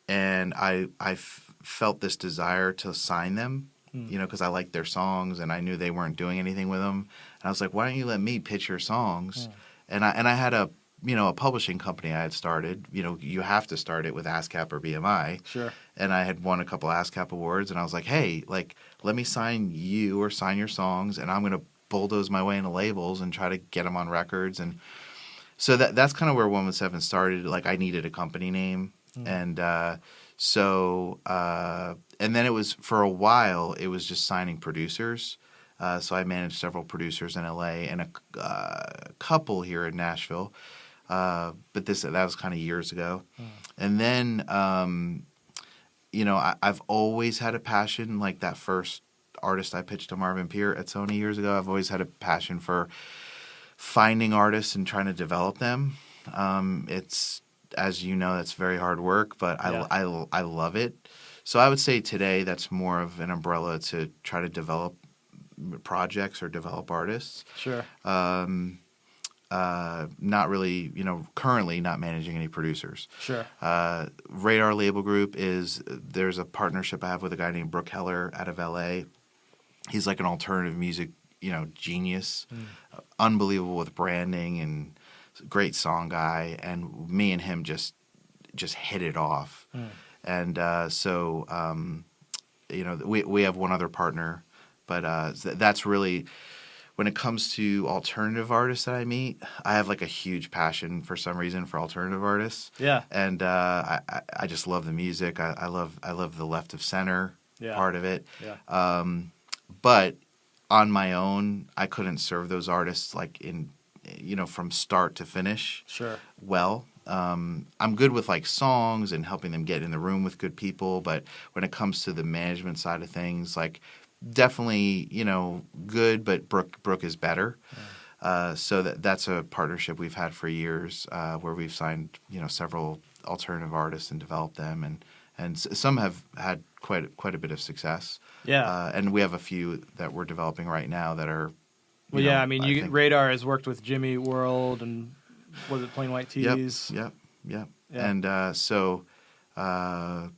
and I felt this desire to sign them, because I liked their songs and I knew they weren't doing anything with them. And I was like, why don't you let me pitch your songs? And I had a publishing company I had started. You have to start it with ASCAP or BMI.
Sure.
And I had won a couple ASCAP awards, and I was like, hey, like, let me sign you or sign your songs, and I'm going to bulldoze my way into labels and try to get them on records. And so that's kind of where 117 started. Like, I needed a company name. And and then it was, for a while, it was just signing producers. So I managed several producers in LA and a couple here in Nashville. But that was kind of years ago. And then, I've always had a passion, like that first artist I pitched to Marvin Peer at Sony years ago. I've always had a passion for finding artists and trying to develop them. It's, as you know, that's very hard work, but I love it. So I would say today that's more of an umbrella to try to develop projects or develop artists.
Sure.
Not really, currently not managing any producers.
Sure.
Radar Label Group there's a partnership I have with a guy named Brooke Heller out of LA. He's like an alternative music, genius, unbelievable with branding and great song guy. And me and him just hit it off. And we have one other partner. But that's really, when it comes to alternative artists that I meet, I have like a huge passion for some reason for alternative artists.
Yeah.
And I just love the music. I love the left of center part of it.
Yeah.
But on my own, I couldn't serve those artists like in, from start to finish.
Sure. Well.
I'm good with like songs and helping them get in the room with good people. But when it comes to the management side of things, like, definitely, good, but Brooke is better. So that's a partnership we've had for years, where we've signed, several alternative artists and developed them, and some have had quite a bit of success. Yeah. And we have a few that we're developing right now that are.
Well, yeah, I mean, Radar has worked with Jimmy World and was it Plain White Tees?
Yep. And so that's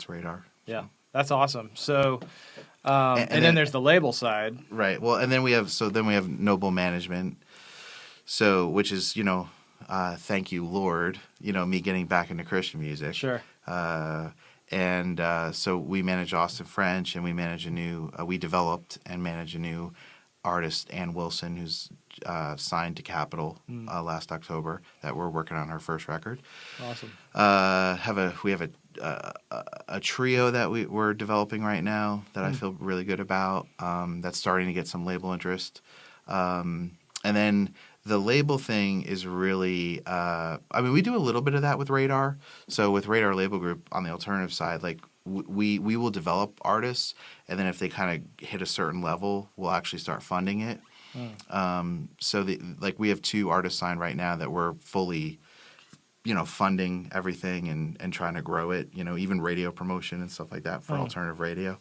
Radar.
Yeah. That's awesome. So, and then there's the label side,
right? Well, and then we have Noble Management, so which is thank you Lord, me getting back into Christian music.
Sure.
So we manage Austin French, and we manage we developed and manage a new artist Ann Wilson, who's signed to Capitol last October, that we're working on her first record.
Awesome.
We have a trio that we're developing right now that I feel really good about. That's starting to get some label interest, and then the label thing is really. We do a little bit of that with Radar. So with Radar Label Group on the alternative side, like we will develop artists, and then if they kind of hit a certain level, we'll actually start funding it. So we have 2 artists signed right now that we're fully, funding everything and trying to grow it, even radio promotion and stuff like that for alternative radio.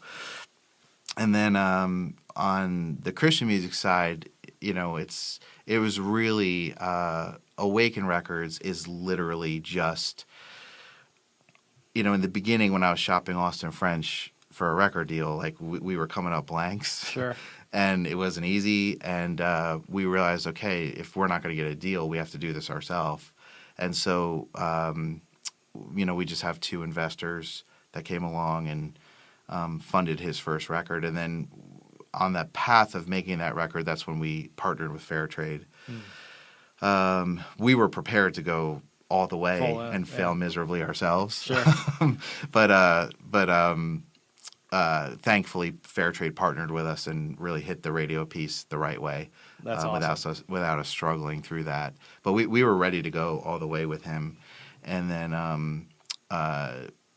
And then on the Christian music side, it was really Awaken Records is literally just, in the beginning when I was shopping Austin French for a record deal, like we were coming up blanks.
Sure.
And it wasn't easy, and we realized, okay, if we're not going to get a deal, we have to do this ourselves. And so, we just have 2 investors that came along and funded his first record. And then on that path of making that record, that's when we partnered with Fairtrade. We were prepared to go all the way and fail miserably ourselves.
Sure.
but thankfully, Fairtrade partnered with us and really hit the radio piece the right way.
That's awesome.
without us struggling through that. But we were ready to go all the way with him. And then,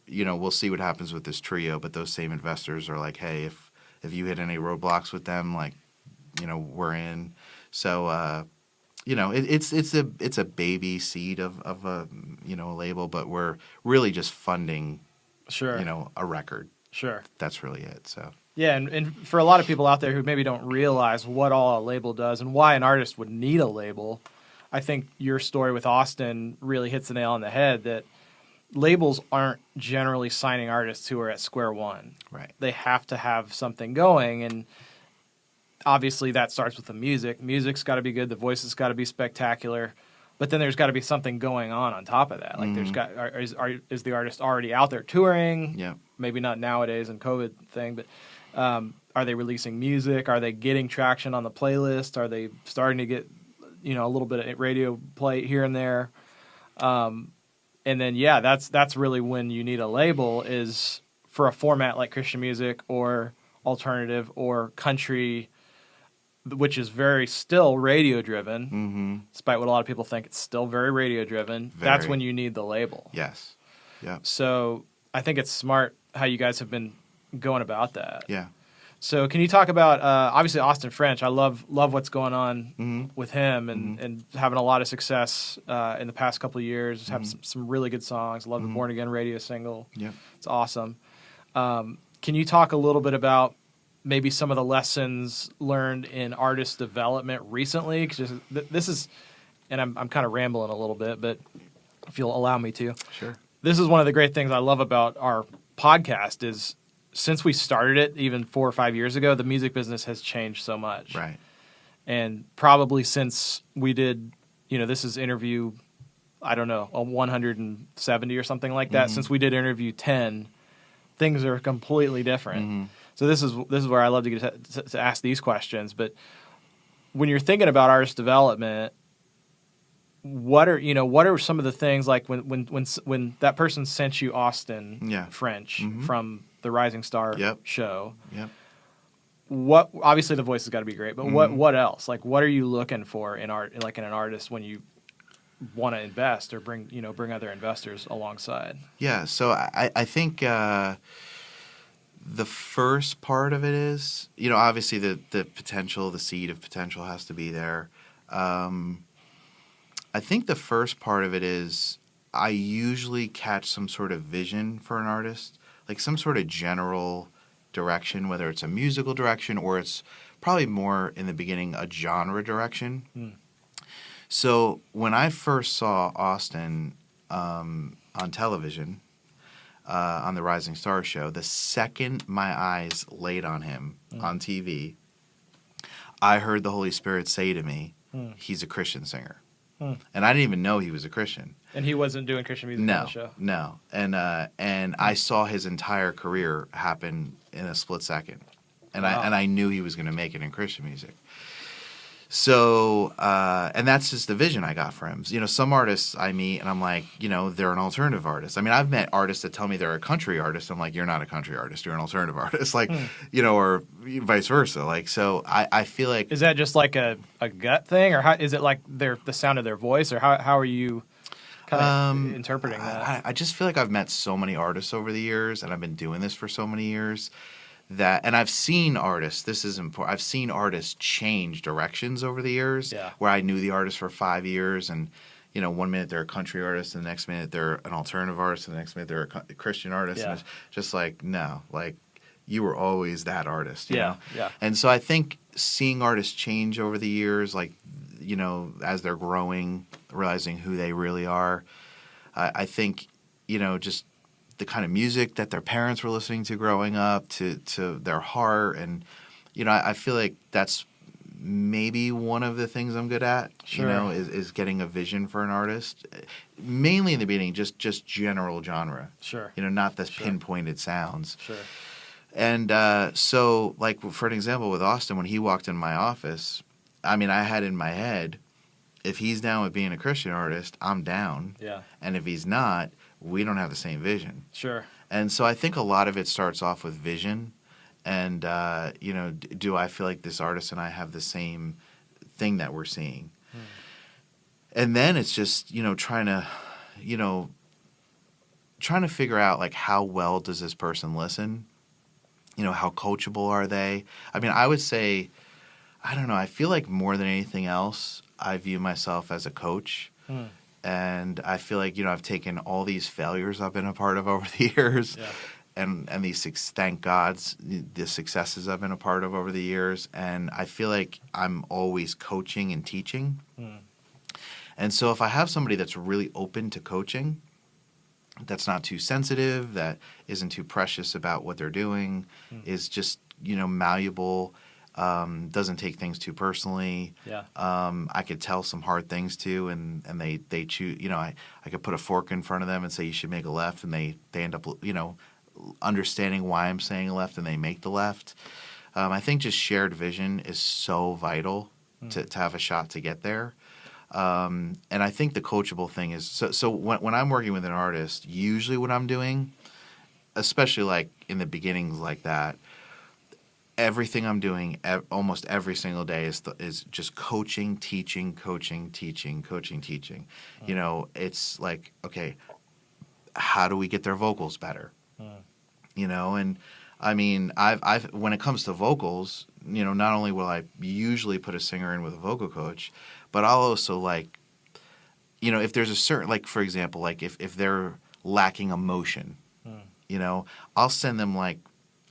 we'll see what happens with this trio. But those same investors are like, hey, if you hit any roadblocks with them, like, we're in. So, it's a baby seed of a label, but we're really just funding, a record.
Sure.
That's really it. So
yeah, and for a lot of people out there who maybe don't realize what all a label does and why an artist would need a label, I think your story with Austin really hits the nail on the head that labels aren't generally signing artists who are at square one.
Right.
They have to have something going, and obviously that starts with the music. Music's got to be good. The voice's got to be spectacular. But then there's got to be something going on top of that. Like is the artist already out there touring?
Yeah.
Maybe not nowadays in COVID thing, but are they releasing music? Are they getting traction on the playlist? Are they starting to get a little bit of radio play here and there? And then that's really when you need a label, is for a format like Christian music or alternative or country, which is very still radio driven, despite what a lot of people think. It's still very radio driven. That's when you need the label.
Yes. Yeah.
So I think it's smart how you guys have been going about that.
Yeah.
So can you talk about obviously Austin French? I love what's going on with him and having a lot of success in the past couple of years. Have some really good songs. Love the Born Again radio single.
Yeah.
It's awesome. Can you talk a little bit about maybe some of the lessons learned in artist development recently? Because this is, and I'm kind of rambling a little bit, but if you'll allow me to.
Sure.
This is one of the great things I love about our podcast is since we started it even 4 or 5 years ago, the music business has changed so much.
Right.
And probably since we did, this is interview, I don't know, a 170 or something like that. Since we did interview 10, things are completely different. So this is where I love to get to ask these questions. But when you're thinking about artist development, what are some of the things, like when that person sent you Austin French from the Rising Star show?
Yep.
What, obviously the voice has got to be great, but what else? Like, what are you looking for in art, like in an artist, when you want to invest or bring other investors alongside? Yeah.
So I think the first part of it is, obviously the potential, the seed of potential has to be there. I think the first part of it is I usually catch some sort of vision for an artist, like some sort of general direction, whether it's a musical direction or it's probably more in the beginning a genre direction. So when I first saw Austin on television, on the Rising Star show, the second my eyes laid on him on TV, I heard the Holy Spirit say to me, he's a Christian singer. And I didn't even know he was a Christian.
And he wasn't doing Christian music on the show?
No. And I saw his entire career happen in a split second. and
Wow.
I knew he was going to make it in Christian music. So, and that's just the vision I got for him. You know, some artists I meet and I'm like, you know, they're an alternative artist. I mean, I've met artists that tell me they're a country artist. I'm like, you're not a country artist. You're an alternative artist. Like, you know, or vice versa. Like, so I feel like.
Is that just like a gut thing, or how is it like the sound of their voice, or how are you kind of interpreting that?
I just feel like I've met so many artists over the years, and I've been doing this for so many years that, and I've seen artists, this is important, I've seen artists change directions over the years,
Yeah.
where I knew the artist for 5 years, and, you know, 1 minute they're a country artist, and the next minute they're an alternative artist, and the next minute they're a Christian artist,
Yeah.
and it's just like, no, like, you were always that artist, you know?
Yeah.
And so I think seeing artists change over the years, like, you know, as they're growing, realizing who they really are, I think, you know, just the kind of music that their parents were listening to growing up, to their heart, and, you know, I feel like that's maybe one of the things I'm good at,
Sure.
you know, is getting a vision for an artist, mainly in the beginning, just general genre,
Sure.
you know, not the
Sure.
pinpointed sounds.
Sure.
And so, like, for an example with Austin, when he walked in my office, I mean, I had in my head, if he's down with being a Christian artist, I'm down.
Yeah.
And if he's not, we don't have the same vision.
Sure.
And so I think a lot of it starts off with vision. And, you know, do I feel like this artist and I have the same thing that we're seeing? And then it's just, you know, trying to figure out, like, how well does this person listen? You know, how coachable are they? I mean, I would say, I don't know, I feel like more than anything else, I view myself as a coach. And I feel like, you know, I've taken all these failures I've been a part of over the years, and these, thank God's, the successes I've been a part of over the years. And I feel like I'm always coaching and teaching. And so if I have somebody that's really open to coaching, that's not too sensitive, that isn't too precious about what they're doing, is just, you know, malleable, doesn't take things too personally.
Yeah.
I could tell some hard things to, and they choose, you know, I could put a fork in front of them and say you should make a left, and they end up, you know, understanding why I'm saying a left, and they make the left. I think just shared vision is so vital to have a shot to get there. And I think the coachable thing is, so when I'm working with an artist, usually what I'm doing, especially like in the beginnings like that, everything I'm doing almost every single day is just coaching, teaching. You know, it's like, okay, how do we get their vocals better? You know, and I mean, I've when it comes to vocals, you know, not only will I usually put a singer in with a vocal coach, but I'll also, like, you know, if there's a certain, like, for example, like if they're lacking emotion, you know, I'll send them, like,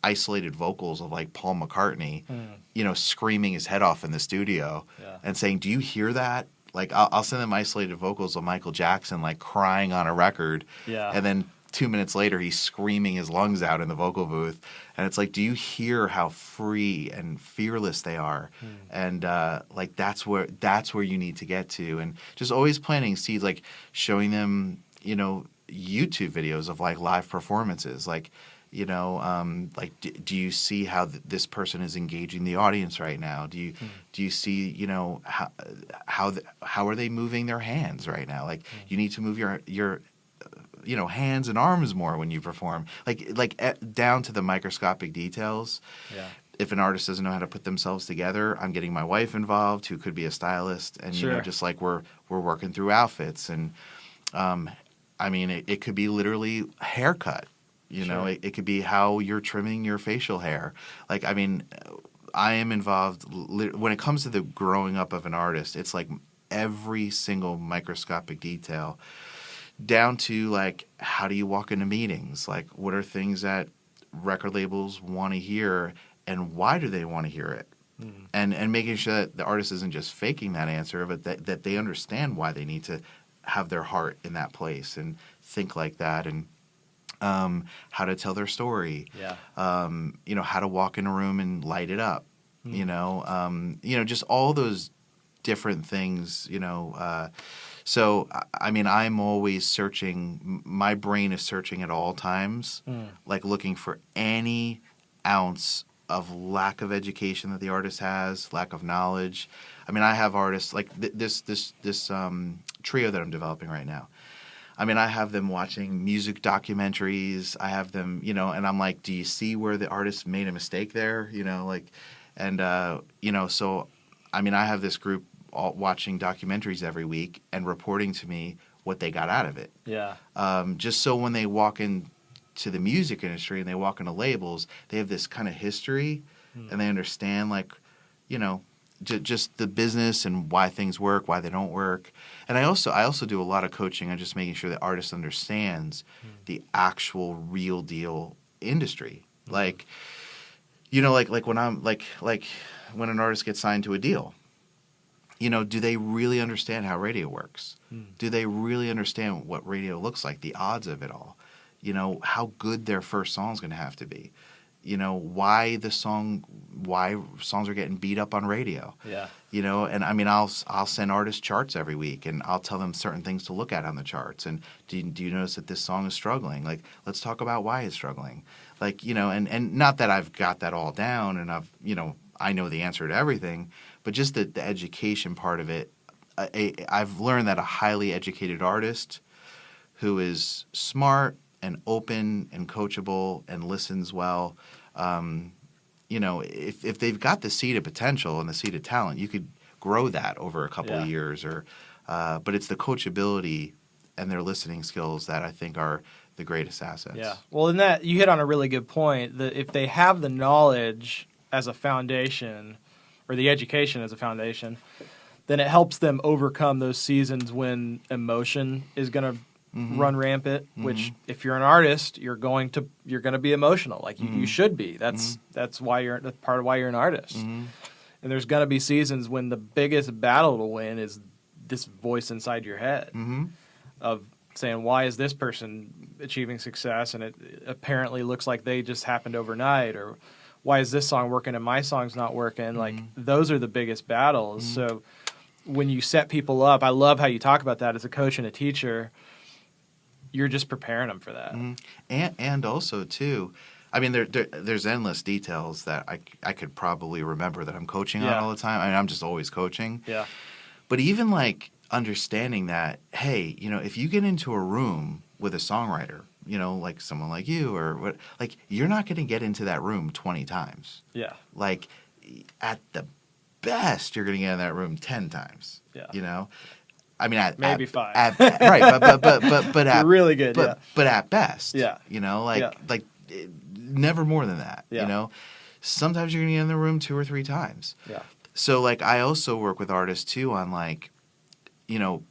isolated vocals of, like, Paul McCartney, you know, screaming his head off in the studio and saying, do you hear that? Like, I'll send them isolated vocals of Michael Jackson, like, crying on a record. And then 2 minutes later, he's screaming his lungs out in the vocal booth. And it's like, do you hear how free and fearless they are? And, like, that's where you need to get to. And just always planting seeds, like, showing them, you know, YouTube videos of, like, live performances. Like, you know, like, do you see how this person is engaging the audience right now? Do you see, you know, how are they moving their hands right now? Like, you need to move your you know, hands and arms more when you perform, like down to the microscopic details. If an artist doesn't know how to put themselves together, I'm getting my wife involved, who could be a stylist, and you know, just like we're working through outfits, and I mean, it could be literally haircut. You know, it could be how you're trimming your facial hair. Like, I mean, I am involved when it comes to the growing up of an artist. It's like every single microscopic detail, down to, like, how do you walk into meetings? Like, what are things that record labels want to hear, and why do they want to hear it? And making sure that the artist isn't just faking that answer, but that they understand why they need to have their heart in that place and think like that, and how to tell their story. You know, how to walk in a room and light it up. You know, just all those different things. You know, so I mean, I'm always searching. My brain is searching at all times, like looking for any ounce of lack of education that the artist has, lack of knowledge. I mean, I have artists like this trio that I'm developing right now. I mean, I have them watching music documentaries. I have them, you know, and I'm like, do you see where the artist made a mistake there? You know, like, and, you know, so, I mean, I have this group all watching documentaries every week and reporting to me what they got out of it.
Yeah.
Just so when they walk into the music industry and they walk into labels, they have this kind of history and they understand, like, you know, just the business and why things work, why they don't work. And I also do a lot of coaching on just making sure the artist understands the actual real deal industry. Like, you know, like when I'm like when an artist gets signed to a deal, you know, do they really understand how radio works? Do they really understand what radio looks like, the odds of it all? You know, how good their first song is going to have to be. You know, why songs are getting beat up on radio.
Yeah.
You know, and I mean, I'll send artists charts every week, and I'll tell them certain things to look at on the charts. And do you notice that this song is struggling? Like, let's talk about why it's struggling. Like, you know, and not that I've got that all down, and I know the answer to everything, but just the education part of it. I've learned that a highly educated artist who is smart and open and coachable and listens well, you know, if they've got the seed of potential and the seed of talent, you could grow that over a couple of years. But it's the coachability and their listening skills that I think are the greatest assets.
Yeah. Well, in that, you hit on a really good point, that if they have the knowledge as a foundation or the education as a foundation, then it helps them overcome those seasons when emotion is going to run rampant, which if you're an artist, you're going to be emotional. Like you should be. That's why that's part of why you're an artist. And there's going to be seasons when the biggest battle to win is this voice inside your head of saying, why is this person achieving success and it apparently looks like they just happened overnight, or why is this song working and my song's not working? Like those are the biggest battles. So when you set people up, I love how you talk about that as a coach and a teacher. You're just preparing them for that.
And also, too, I mean, there's endless details that I could probably remember that I'm coaching on all the time. I mean, I'm just always coaching.
Yeah.
But even, like, understanding that, hey, you know, if you get into a room with a songwriter, you know, like someone like you or what, like, you're not going to get into that room 20 times.
Yeah.
Like, at the best, you're going to get in that room 10 times.
Yeah.
You know? I mean,
maybe 5.
Right, but
You're really good.
But at best,
yeah,
you know, like never more than that.
Yeah.
You know, sometimes you're gonna get in the room 2 or 3 times.
Yeah.
So like, I also work with artists too on like, you know,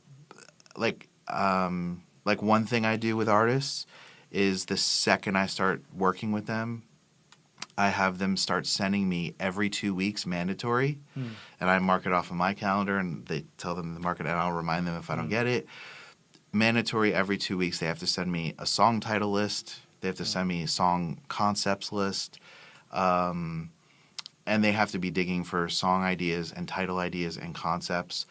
like one thing I do with artists is the second I start working with them, I have them start sending me every 2 weeks mandatory, and I mark it off on my calendar, and they tell them to mark it, and I'll remind them if I don't get it. Mandatory every 2 weeks, they have to send me a song title list. They have to send me a song concepts list, and they have to be digging for song ideas and title ideas and concepts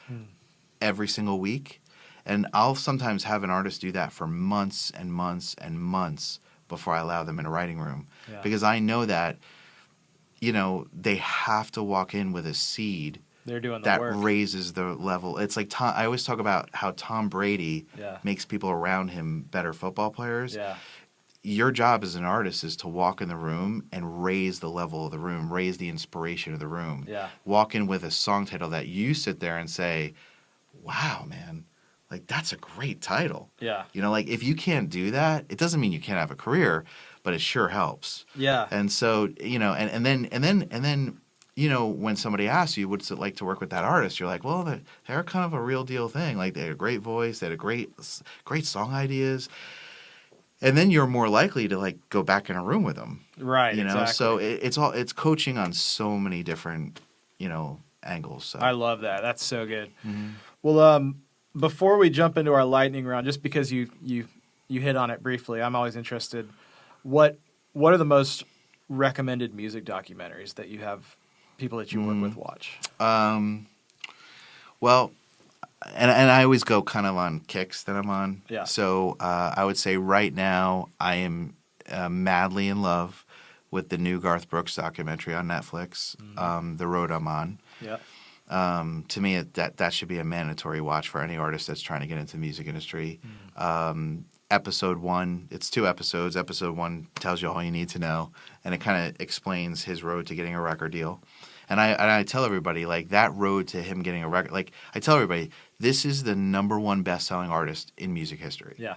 every single week. And I'll sometimes have an artist do that for months and months and months before I allow them in a writing room. Yeah. Because I know that, you know, they have to walk in with a seed
They're doing the
that
work.
raises the level. It's like I always talk about how Tom Brady makes people around him better football players.
Yeah.
Your job as an artist is to walk in the room and raise the level of the room, raise the inspiration of the room.
Yeah.
Walk in with a song title that you sit there and say, wow, man, like, that's a great title.
Yeah.
You know, like, if you can't do that, it doesn't mean you can't have a career, but it sure helps.
Yeah.
And so, you know, and then, you know, when somebody asks you, what's it like to work with that artist? You're like, well, they're kind of a real deal thing. Like, they had a great voice, they had great song ideas. And then you're more likely to, like, go back in a room with them.
Right.
You know,
exactly.
so it's coaching on so many different, you know, angles. So.
I love that. That's so good. Mm-hmm. Well, before we jump into our lightning round, just because you hit on it briefly, I'm always interested. What are the most recommended music documentaries that you have people that you work with watch?
Well, and I always go kind of on kicks that I'm on.
Yeah.
So I would say right now I am madly in love with the new Garth Brooks documentary on Netflix, The Road I'm On.
Yeah.
To me, that should be a mandatory watch for any artist that's trying to get into the music industry. Episode 1, it's 2 episodes. Episode 1 tells you all you need to know, and it kind of explains his road to getting a record deal. And I tell everybody, like, that road to him getting a record, like, I tell everybody, this is the #1 best-selling artist in music history.
Yeah.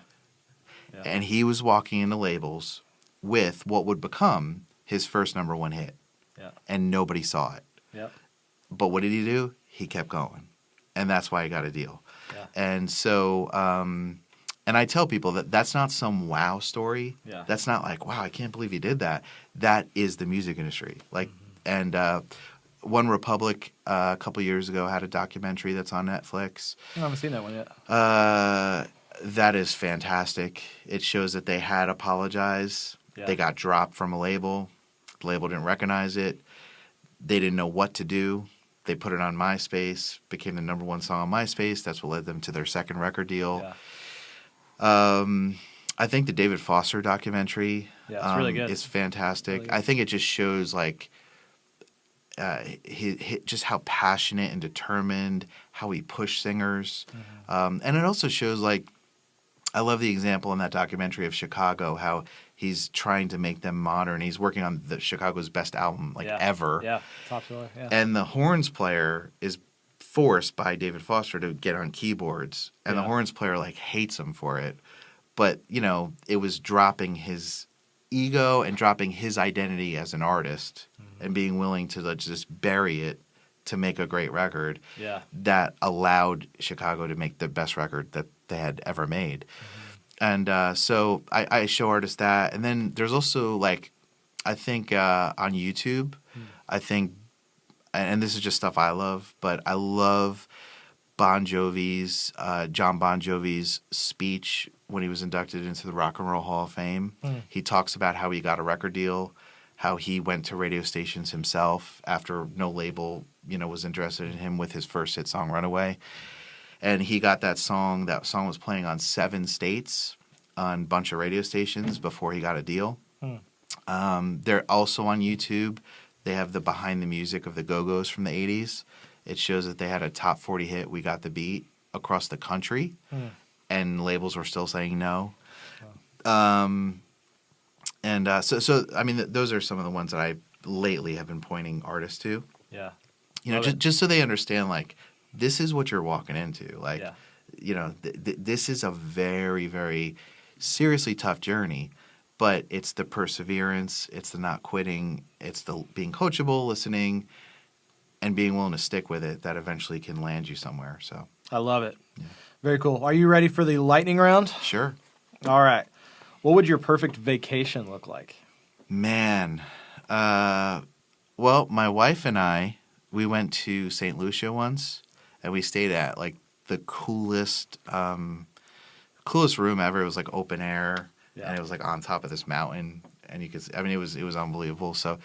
And he was walking into labels with what would become his first #1 hit.
Yeah.
And nobody saw it.
Yeah.
But what did he do? He kept going. And that's why he got a deal.
Yeah.
And so, and I tell people that that's not some wow story.
Yeah.
That's not like, wow, I can't believe he did that. That is the music industry. Like, and One Republic a couple years ago had a documentary that's on Netflix.
I haven't seen that one yet.
That is fantastic. It shows that they had apologized.
Yeah.
They got dropped from a label. The label didn't recognize it. They didn't know what to do. They put it on MySpace, became the #1 song on MySpace. That's what led them to their second record deal.
Yeah.
I think the David Foster documentary
It's really good.
is fantastic.
Really good.
I think it just shows like just how passionate and determined, how he pushed singers. And it also shows like, I love the example in that documentary of Chicago, how he's trying to make them modern. He's working on the Chicago's best album ever.
Yeah, top seller. Yeah.
And the horns player is forced by David Foster to get on keyboards, and the horns player like hates him for it. But you know, it was dropping his ego and dropping his identity as an artist, and being willing to just bury it to make a great record.
Yeah.
That allowed Chicago to make the best record that they had ever made. And so I show artists that. And then there's also like, I think on YouTube, I think, and this is just stuff I love, but I love John Bon Jovi's speech when he was inducted into the Rock and Roll Hall of Fame. He talks about how he got a record deal, how he went to radio stations himself after no label, was interested in him with his first hit song, Runaway. And he got that song. That song was playing on 7 states on a bunch of radio stations before he got a deal. They're also on YouTube. They have the behind the music of the Go-Go's from the 80s. It shows that they had a top 40 hit, We Got the Beat, across the country. And labels were still saying no. So I mean, those are some of the ones that I lately have been pointing artists to.
Yeah.
Just so they understand, like, this is what you're walking into. Like,
Yeah.
This is a very, very seriously tough journey, but it's the perseverance, it's the not quitting, it's the being coachable, listening, and being willing to stick with it that eventually can land you somewhere. So
I love it. Yeah. Very cool. Are you ready for the lightning round?
Sure.
All right. What would your perfect vacation look like?
Man. Well, my wife and I, we went to St. Lucia once, and we stayed at like the coolest room ever. It was like open air, and it was like on top of this mountain, and you could, I mean, it was unbelievable. So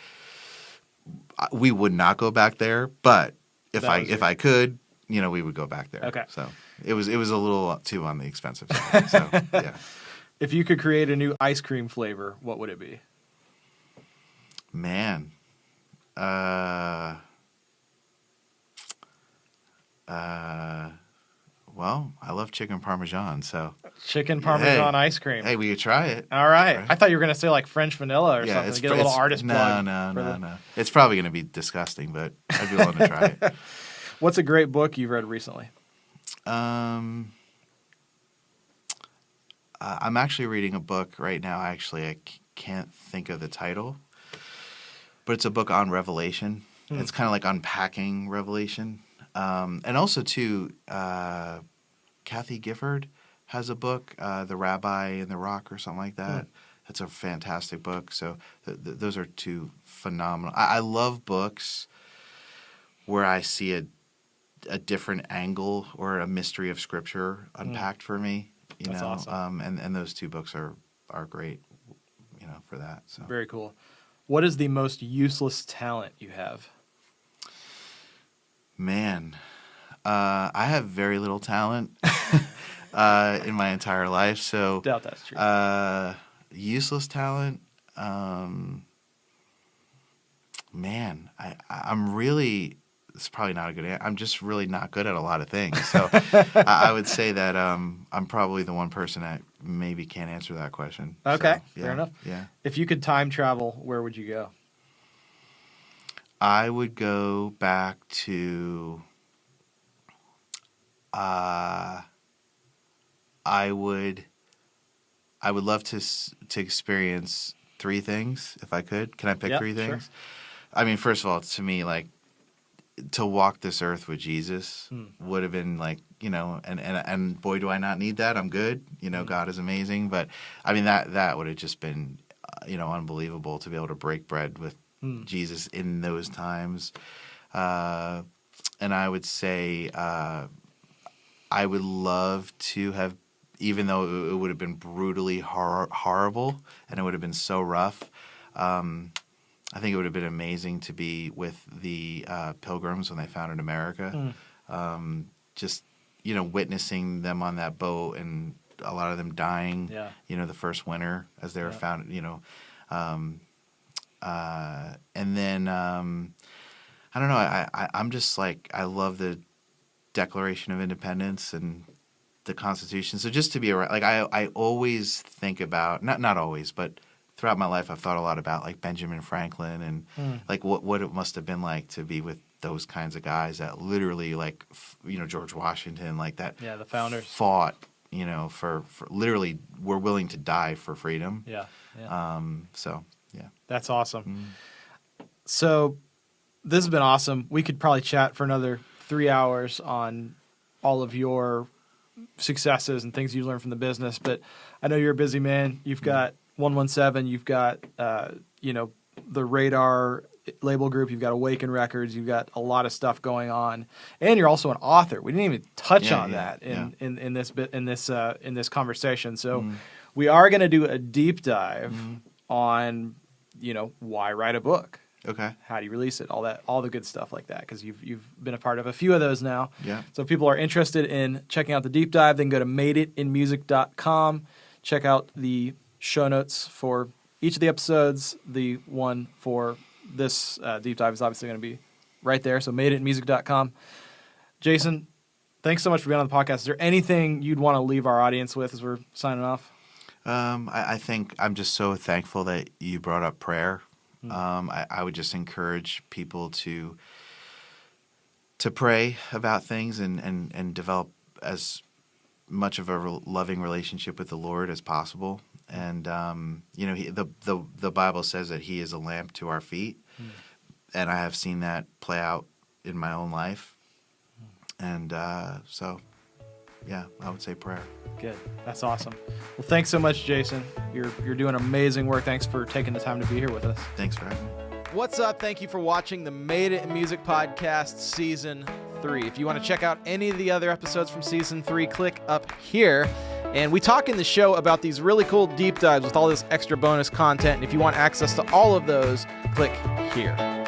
we would not go back there, but if I could, we would go back there.
Okay.
So it was a little too on the expensive side. So yeah.
If you could create a new ice cream flavor, what would it be?
Man. Well, I love chicken parmesan, so.
Chicken parmesan ice cream.
Hey, we could try it.
All right. I thought you were going to say like French vanilla or something. Get a little artist plug.
No. It's probably going to be disgusting, but I'd be willing to try it.
What's a great book you've read recently?
I'm actually reading a book right now. Actually, I can't think of the title, but it's a book on Revelation. It's kind of like unpacking Revelation. And also, too, Kathy Gifford has a book, The Rabbi and the Rock or something like that. That's a fantastic book. So those are two phenomenal. I love books where I see a different angle or a mystery of Scripture unpacked for me.
That's awesome.
And those two books are great, for that. So
very cool. What is the most useless talent you have?
Man, I have very little talent in my entire life. So
Doubt that's true.
Useless talent. Man, I'm really. It's probably not a good answer. I'm just really not good at a lot of things. So I would say that I'm probably the one person that maybe can't answer that question.
Okay,
So,
fair enough.
Yeah.
If you could time travel, where would you go?
I would go back to. I would love to experience three things if I could. Can I pick three things?
Sure.
I mean, first of all, to me, like, to walk this earth with Jesus would have been like, and boy, do I not need that. I'm good. God is amazing. But I mean, that would have just been, unbelievable to be able to break bread with Jesus in those times. And I would say I would love to have, even though it would have been brutally horrible and it would have been so rough, I think it would have been amazing to be with the Pilgrims when they founded America. Just, witnessing them on that boat and a lot of them dying, the first winter as they were founded, and then, I don't know, I'm just like, I love the Declaration of Independence and the Constitution. So just to be around, like, I always think about, not always, but throughout my life, I've thought a lot about like Benjamin Franklin and like what it must have been like to be with those kinds of guys that literally like, George Washington, like that.
Yeah, the founders
fought, for literally were willing to die for freedom.
Yeah.
So yeah.
That's awesome. So this has been awesome. We could probably chat for another 3 hours on all of your successes and things you learned from the business, but I know you're a busy man. You've got 117, you've got, the Radar label group, you've got Awaken Records, you've got a lot of stuff going on, and you're also an author. We didn't even touch on that in this conversation. So we are going to do a deep dive on, why write a book?
Okay.
How do you release it? All the good stuff like that, because you've been a part of a few of those now.
Yeah.
So if people are interested in checking out the deep dive, then go to madeitinmusic.com. Check out the show notes for each of the episodes. The one for this deep dive is obviously going to be right there. So madeitinmusic.com. Jason, thanks so much for being on the podcast. Is there anything you'd want to leave our audience with as we're signing off?
I think I'm just so thankful that you brought up prayer. I would just encourage people to pray about things and develop as much of a loving relationship with the Lord as possible. And the Bible says that He is a lamp to our feet, and I have seen that play out in my own life. And so, yeah, I would say prayer.
Good. That's awesome. Well, thanks so much, Jason. You're doing amazing work. Thanks for taking the time to be here with us.
Thanks for having me.
What's up? Thank you for watching the Made It in Music podcast season 3. If you want to check out any of the other episodes from season 3, click up here. And we talk in the show about these really cool deep dives with all this extra bonus content. And if you want access to all of those, click here.